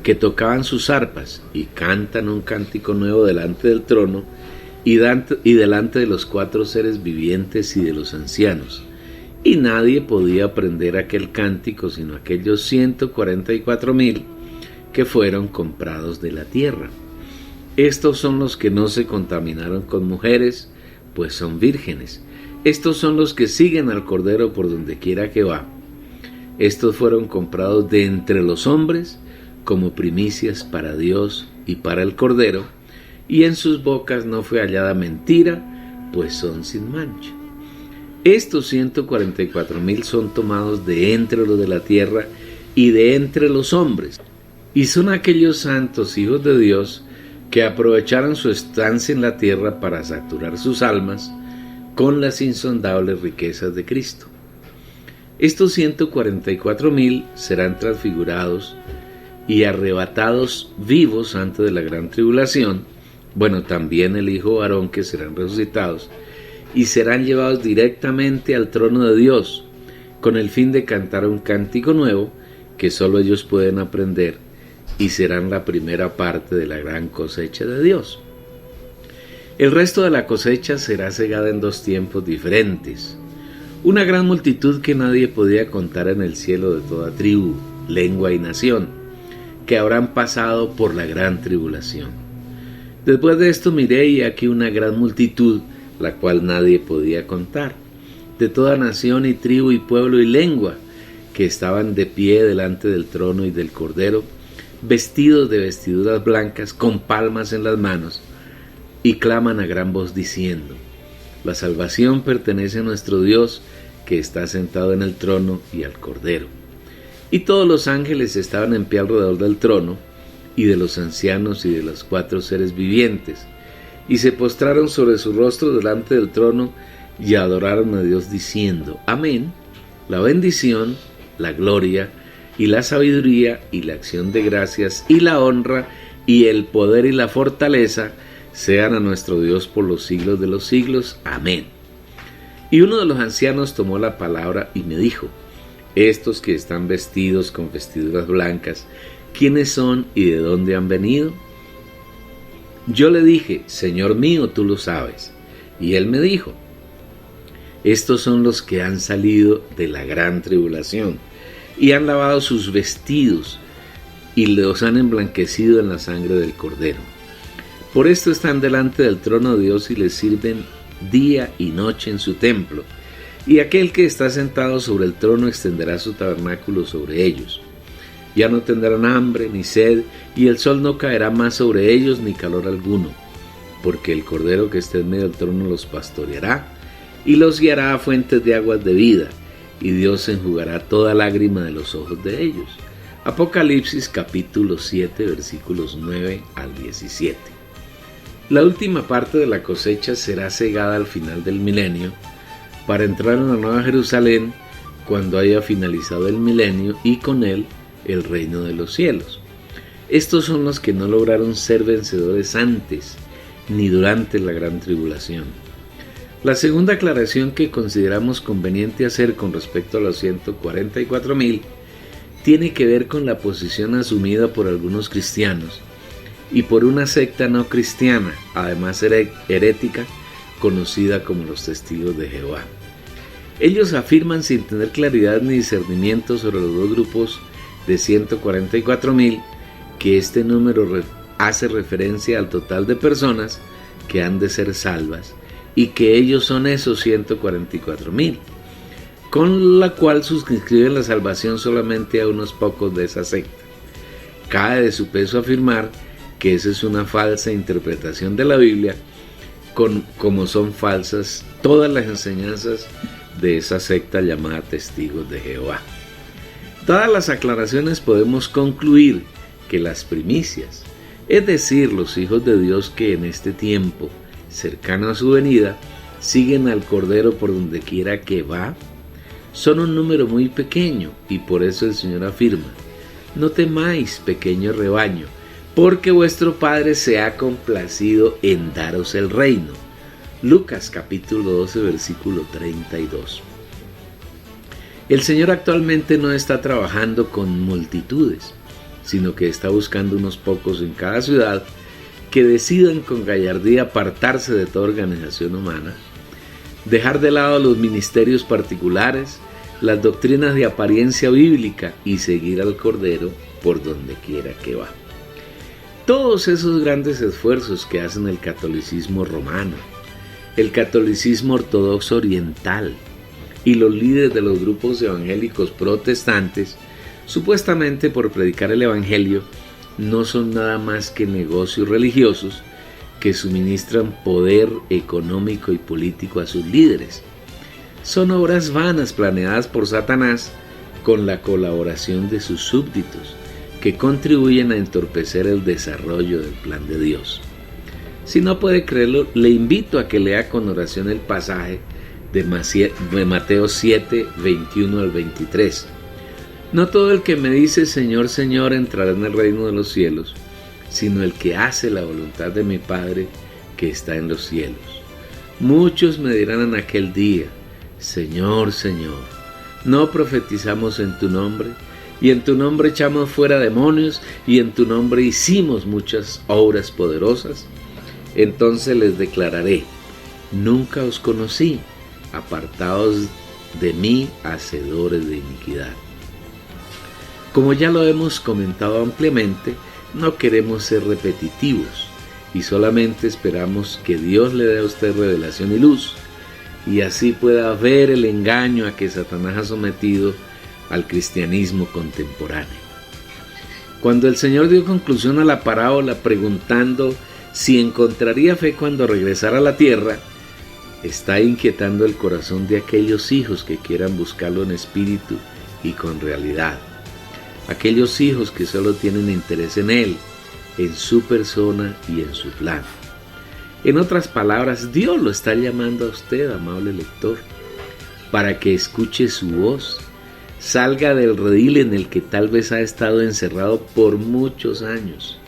que tocaban sus arpas y cantan un cántico nuevo delante del trono y delante de los 4 seres vivientes y de los ancianos. Y nadie podía aprender aquel cántico sino aquellos 144,000 que fueron comprados de la tierra. Estos son los que no se contaminaron con mujeres, pues son vírgenes. Estos son los que siguen al Cordero por donde quiera que va. Estos fueron comprados de entre los hombres como primicias para Dios y para el Cordero, y en sus bocas no fue hallada mentira, pues son sin mancha. Estos 144,000 son tomados de entre los de la tierra y de entre los hombres, y son aquellos santos hijos de Dios que aprovecharon su estancia en la tierra para saturar sus almas con las insondables riquezas de Cristo. Estos 144,000 serán transfigurados y arrebatados vivos antes de la gran tribulación, también el hijo varón, que serán resucitados, y serán llevados directamente al trono de Dios, con el fin de cantar un cántico nuevo que solo ellos pueden aprender, y serán la primera parte de la gran cosecha de Dios. El resto de la cosecha será segada en 2 tiempos diferentes. Una gran multitud que nadie podía contar en el cielo, de toda tribu, lengua y nación, que habrán pasado por la gran tribulación. Después de esto miré y aquí una gran multitud, la cual nadie podía contar, de toda nación y tribu y pueblo y lengua, que estaban de pie delante del trono y del Cordero, vestidos de vestiduras blancas, con palmas en las manos, y claman a gran voz diciendo: la salvación pertenece a nuestro Dios, que está sentado en el trono, y al Cordero. Y todos los ángeles estaban en pie alrededor del trono, y de los ancianos y de los 4 seres vivientes, y se postraron sobre su rostro delante del trono, y adoraron a Dios diciendo: amén. La bendición, la gloria, y la sabiduría, y la acción de gracias, y la honra, y el poder y la fortaleza, sean a nuestro Dios por los siglos de los siglos. Amén. Y uno de los ancianos tomó la palabra y me dijo: estos que están vestidos con vestiduras blancas, ¿quiénes son y de dónde han venido? Yo le dije: Señor mío, tú lo sabes. Y él me dijo: estos son los que han salido de la gran tribulación y han lavado sus vestidos y los han emblanquecido en la sangre del Cordero. Por esto están delante del trono de Dios y les sirven día y noche en su templo. Y aquel que está sentado sobre el trono extenderá su tabernáculo sobre ellos. Ya no tendrán hambre ni sed, y el sol no caerá más sobre ellos ni calor alguno, porque el Cordero que está en medio del trono los pastoreará y los guiará a fuentes de aguas de vida, y Dios enjugará toda lágrima de los ojos de ellos. Apocalipsis capítulo 7 versículos 9 al 17. La última parte de la cosecha será segada al final del milenio, para entrar en la Nueva Jerusalén cuando haya finalizado el milenio y con él el reino de los cielos. Estos son los que no lograron ser vencedores antes ni durante la gran tribulación. La segunda aclaración que consideramos conveniente hacer con respecto a los 144,000 tiene que ver con la posición asumida por algunos cristianos y por una secta no cristiana, además herética, conocida como los Testigos de Jehová. Ellos afirman sin tener claridad ni discernimiento sobre los dos grupos de 144,000 que este número hace referencia al total de personas que han de ser salvas y que ellos son esos 144,000, con la cual suscriben la salvación solamente a unos pocos de esa secta. Cae de su peso afirmar que esa es una falsa interpretación de la Biblia, como son falsas todas las enseñanzas de esa secta llamada Testigos de Jehová. Dadas las aclaraciones, podemos concluir que las primicias, es decir, los hijos de Dios que en este tiempo cercano a su venida siguen al Cordero por donde quiera que va, son un número muy pequeño, y por eso el Señor afirma: no temáis, pequeño rebaño, porque vuestro Padre se ha complacido en daros el reino. Lucas capítulo 12 versículo 32. El Señor actualmente no está trabajando con multitudes, sino que está buscando unos pocos en cada ciudad que decidan con gallardía apartarse de toda organización humana, dejar de lado los ministerios particulares, las doctrinas de apariencia bíblica y seguir al Cordero por donde quiera que va. Todos esos grandes esfuerzos que hacen el catolicismo romano, el catolicismo ortodoxo oriental y los líderes de los grupos evangélicos protestantes, supuestamente por predicar el evangelio, no son nada más que negocios religiosos que suministran poder económico y político a sus líderes. Son obras vanas planeadas por Satanás con la colaboración de sus súbditos, que contribuyen a entorpecer el desarrollo del plan de Dios. Si no puede creerlo, le invito a que lea con oración el pasaje de Mateo 7, 21 al 23. No todo el que me dice Señor, Señor entrará en el reino de los cielos, sino el que hace la voluntad de mi Padre que está en los cielos. Muchos me dirán en aquel día: Señor, Señor, ¿no profetizamos en tu nombre? Y en tu nombre echamos fuera demonios, y en tu nombre hicimos muchas obras poderosas. Entonces les declararé: nunca os conocí, apartaos de mí, hacedores de iniquidad. Como ya lo hemos comentado ampliamente, no queremos ser repetitivos y solamente esperamos que Dios le dé a usted revelación y luz, y así pueda ver el engaño a que Satanás ha sometido al cristianismo contemporáneo. Cuando el Señor dio conclusión a la parábola preguntando si encontraría fe cuando regresara a la tierra, está inquietando el corazón de aquellos hijos que quieran buscarlo en espíritu y con realidad. Aquellos hijos que solo tienen interés en Él, en su persona y en su plan. En otras palabras, Dios lo está llamando a usted, amable lector, para que escuche su voz, salga del redil en el que tal vez ha estado encerrado por muchos años,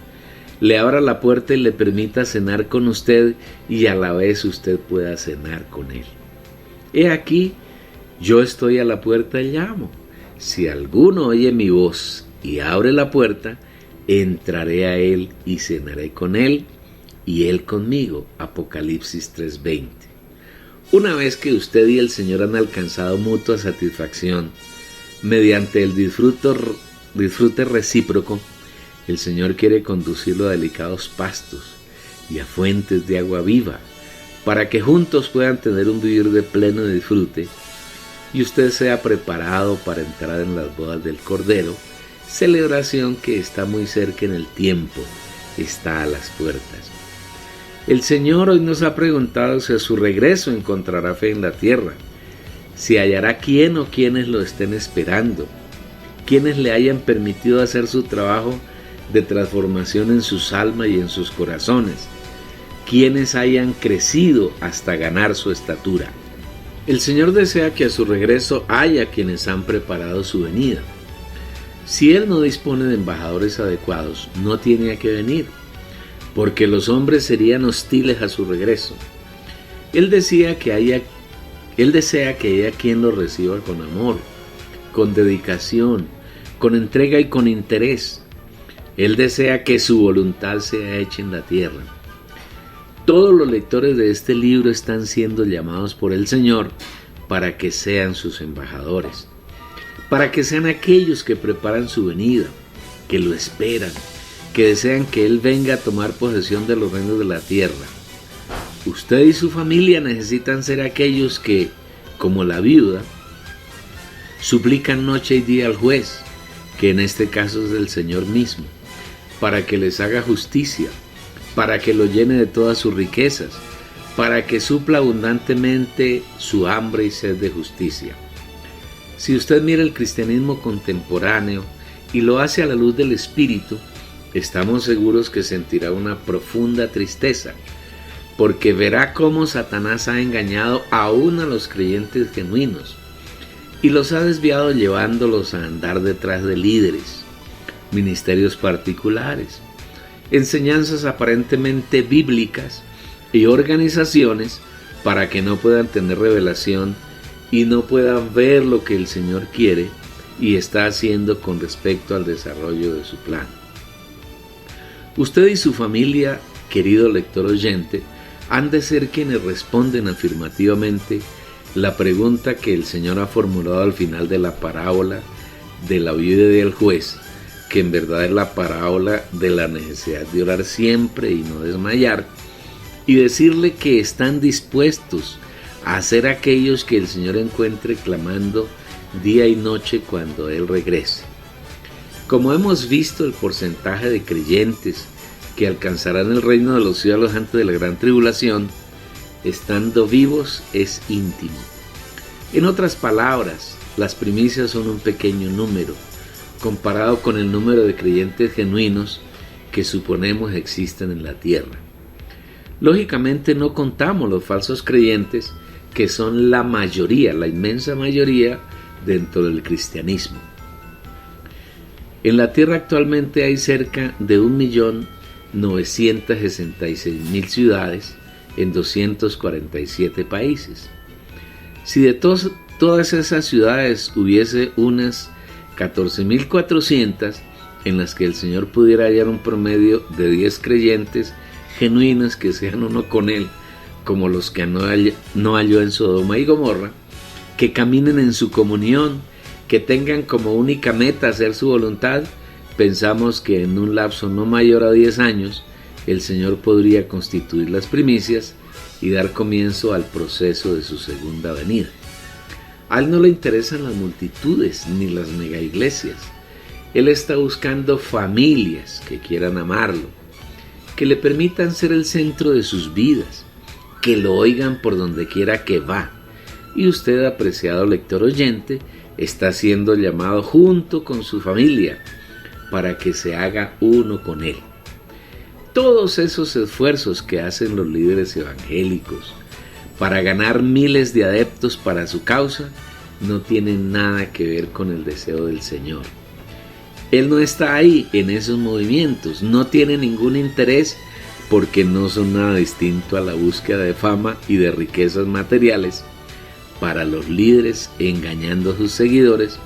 le abra la puerta y le permita cenar con usted, y a la vez usted pueda cenar con Él. He aquí, yo estoy a la puerta y llamo. Si alguno oye mi voz y abre la puerta, entraré a él y cenaré con él, y Él conmigo. Apocalipsis 3:20. Una vez que usted y el Señor han alcanzado mutua satisfacción mediante el disfrute recíproco, el Señor quiere conducirlo a delicados pastos y a fuentes de agua viva, para que juntos puedan tener un vivir de pleno disfrute y usted sea preparado para entrar en las bodas del Cordero, celebración que está muy cerca en el tiempo, está a las puertas. El Señor hoy nos ha preguntado si a su regreso encontrará fe en la tierra, si hallará quién o quienes lo estén esperando, quienes le hayan permitido hacer su trabajo de transformación en sus almas y en sus corazones, quienes hayan crecido hasta ganar su estatura. El Señor desea que a su regreso haya quienes han preparado su venida. Si Él no dispone de embajadores adecuados, no tiene a qué venir, porque los hombres serían hostiles a su regreso. Él desea que haya quien lo reciba con amor, con dedicación, con entrega y con interés. Él desea que su voluntad sea hecha en la tierra. Todos los lectores de este libro están siendo llamados por el Señor para que sean sus embajadores, para que sean aquellos que preparan su venida, que lo esperan, que desean que Él venga a tomar posesión de los reinos de la tierra. Usted y su familia necesitan ser aquellos que, como la viuda, suplican noche y día al juez, que en este caso es el Señor mismo, para que les haga justicia, para que lo llene de todas sus riquezas, para que supla abundantemente su hambre y sed de justicia. Si usted mira el cristianismo contemporáneo y lo hace a la luz del Espíritu, estamos seguros que sentirá una profunda tristeza, porque verá cómo Satanás ha engañado aún a los creyentes genuinos y los ha desviado llevándolos a andar detrás de líderes, ministerios particulares, enseñanzas aparentemente bíblicas y organizaciones para que no puedan tener revelación y no puedan ver lo que el Señor quiere y está haciendo con respecto al desarrollo de su plan. Usted y su familia, querido lector oyente, han de ser quienes responden afirmativamente la pregunta que el Señor ha formulado al final de la parábola de la viuda y del juez, que en verdad es la parábola de la necesidad de orar siempre y no desmayar, y decirle que están dispuestos a ser aquellos que el Señor encuentre clamando día y noche cuando Él regrese. Como hemos visto, el porcentaje de creyentes que alcanzarán el reino de los cielos antes de la gran tribulación, estando vivos, es íntimo. En otras palabras, las primicias son un pequeño número, comparado con el número de creyentes genuinos que suponemos existen en la tierra. Lógicamente no contamos los falsos creyentes, que son la mayoría, la inmensa mayoría dentro del cristianismo. En la tierra actualmente hay cerca de 1.966.000 ciudades en 247 países. Si de todas esas ciudades hubiese unas 14.400 en las que el Señor pudiera hallar un promedio de 10 creyentes genuinos que sean uno con Él, como los que no halló en Sodoma y Gomorra, que caminen en su comunión, que tengan como única meta hacer su voluntad, pensamos que en un lapso no mayor a 10 años, el Señor podría constituir las primicias y dar comienzo al proceso de su segunda venida. A Él no le interesan las multitudes ni las megaiglesias. Él está buscando familias que quieran amarlo, que le permitan ser el centro de sus vidas, que lo oigan por donde quiera que va. Y usted, apreciado lector oyente, está siendo llamado junto con su familia para que se haga uno con Él. Todos esos esfuerzos que hacen los líderes evangélicos para ganar miles de adeptos para su causa no tienen nada que ver con el deseo del Señor. Él no está ahí en esos movimientos, no tiene ningún interés porque no son nada distinto a la búsqueda de fama y de riquezas materiales para los líderes, engañando a sus seguidores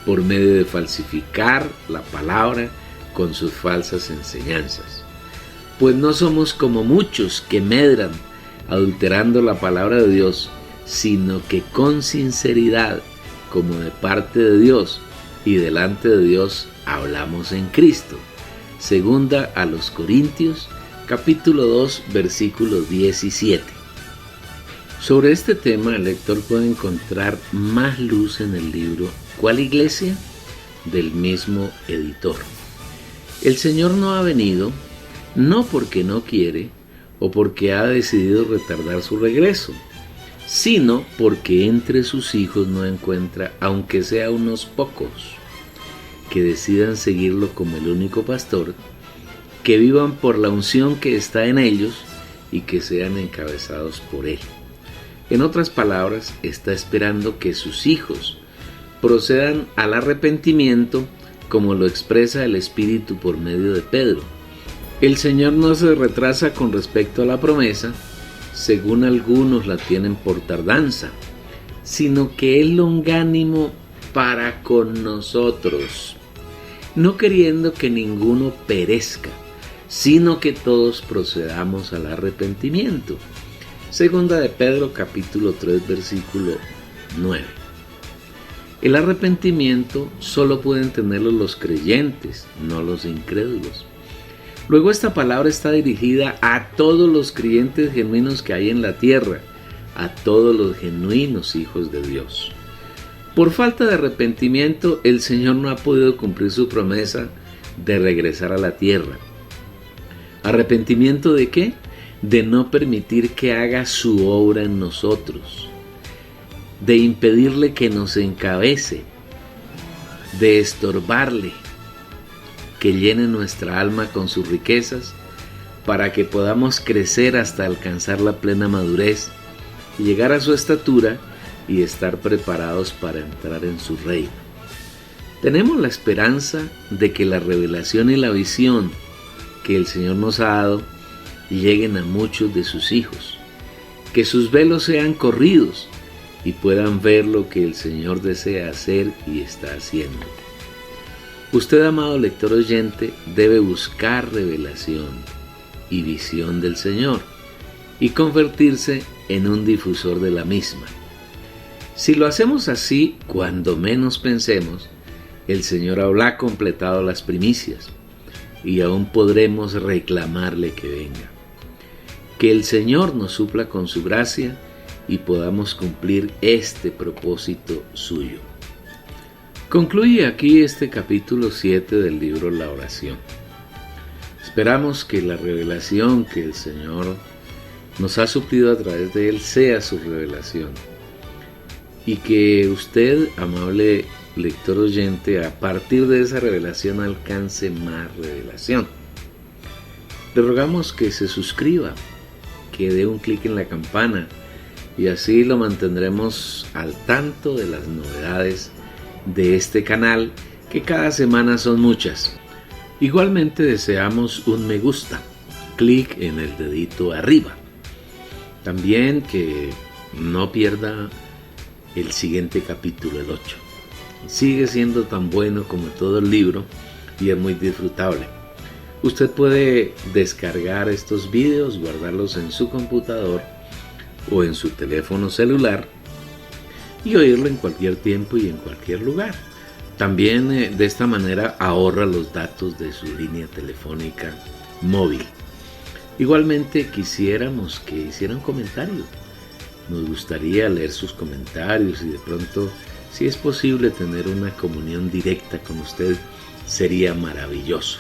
por medio de falsificar la palabra con sus falsas enseñanzas. Pues no somos como muchos que medran adulterando la palabra de Dios, sino que con sinceridad, como de parte de Dios y delante de Dios, hablamos en Cristo. Segunda a los Corintios, capítulo 2, versículo 17. Sobre este tema, el lector puede encontrar más luz en el libro ¿Cuál iglesia?, del mismo editor. El Señor no ha venido, no porque no quiere o porque ha decidido retardar su regreso, sino porque entre sus hijos no encuentra, aunque sea unos pocos, que decidan seguirlo como el único pastor, que vivan por la unción que está en ellos y que sean encabezados por él. En otras palabras, está esperando que sus hijos procedan al arrepentimiento, como lo expresa el Espíritu por medio de Pedro. El Señor no se retrasa con respecto a la promesa, según algunos la tienen por tardanza, sino que es longánimo para con nosotros, no queriendo que ninguno perezca, sino que todos procedamos al arrepentimiento. Segunda de Pedro, capítulo 3, versículo 9. El arrepentimiento solo pueden tenerlo los creyentes, no los incrédulos. Luego esta palabra está dirigida a todos los creyentes genuinos que hay en la tierra, a todos los genuinos hijos de Dios. Por falta de arrepentimiento, el Señor no ha podido cumplir su promesa de regresar a la tierra. ¿Arrepentimiento de qué? De no permitir que haga su obra en nosotros, de impedirle que nos encabece, de estorbarle, que llene nuestra alma con sus riquezas, para que podamos crecer hasta alcanzar la plena madurez, y llegar a su estatura y estar preparados para entrar en su reino. Tenemos la esperanza de que la revelación y la visión que el Señor nos ha dado lleguen a muchos de sus hijos, que sus velos sean corridos y puedan ver lo que el Señor desea hacer y está haciendo. Usted, amado lector oyente, debe buscar revelación y visión del Señor y convertirse en un difusor de la misma. Si lo hacemos así, cuando menos pensemos, el Señor habrá completado las primicias y aún podremos reclamarle que venga. Que el Señor nos supla con su gracia y podamos cumplir este propósito suyo. Concluye aquí este capítulo 7 del libro La Oración. Esperamos que la revelación que el Señor nos ha suplido a través de él sea su revelación y que usted, amable lector oyente, a partir de esa revelación alcance más revelación. Le rogamos que se suscriba, que dé un clic en la campana y así lo mantendremos al tanto de las novedades de este canal, que cada semana son muchas. Igualmente deseamos un me gusta, clic en el dedito arriba. También que no pierda el siguiente capítulo, el 8. Sigue siendo tan bueno como todo el libro y es muy disfrutable. Usted puede descargar estos videos, guardarlos en su computador o en su teléfono celular y oírlo en cualquier tiempo y en cualquier lugar. También de esta manera ahorra los datos de su línea telefónica móvil. Igualmente quisiéramos que hicieran comentarios. Nos gustaría leer sus comentarios y de pronto, si es posible, tener una comunión directa con usted, sería maravilloso.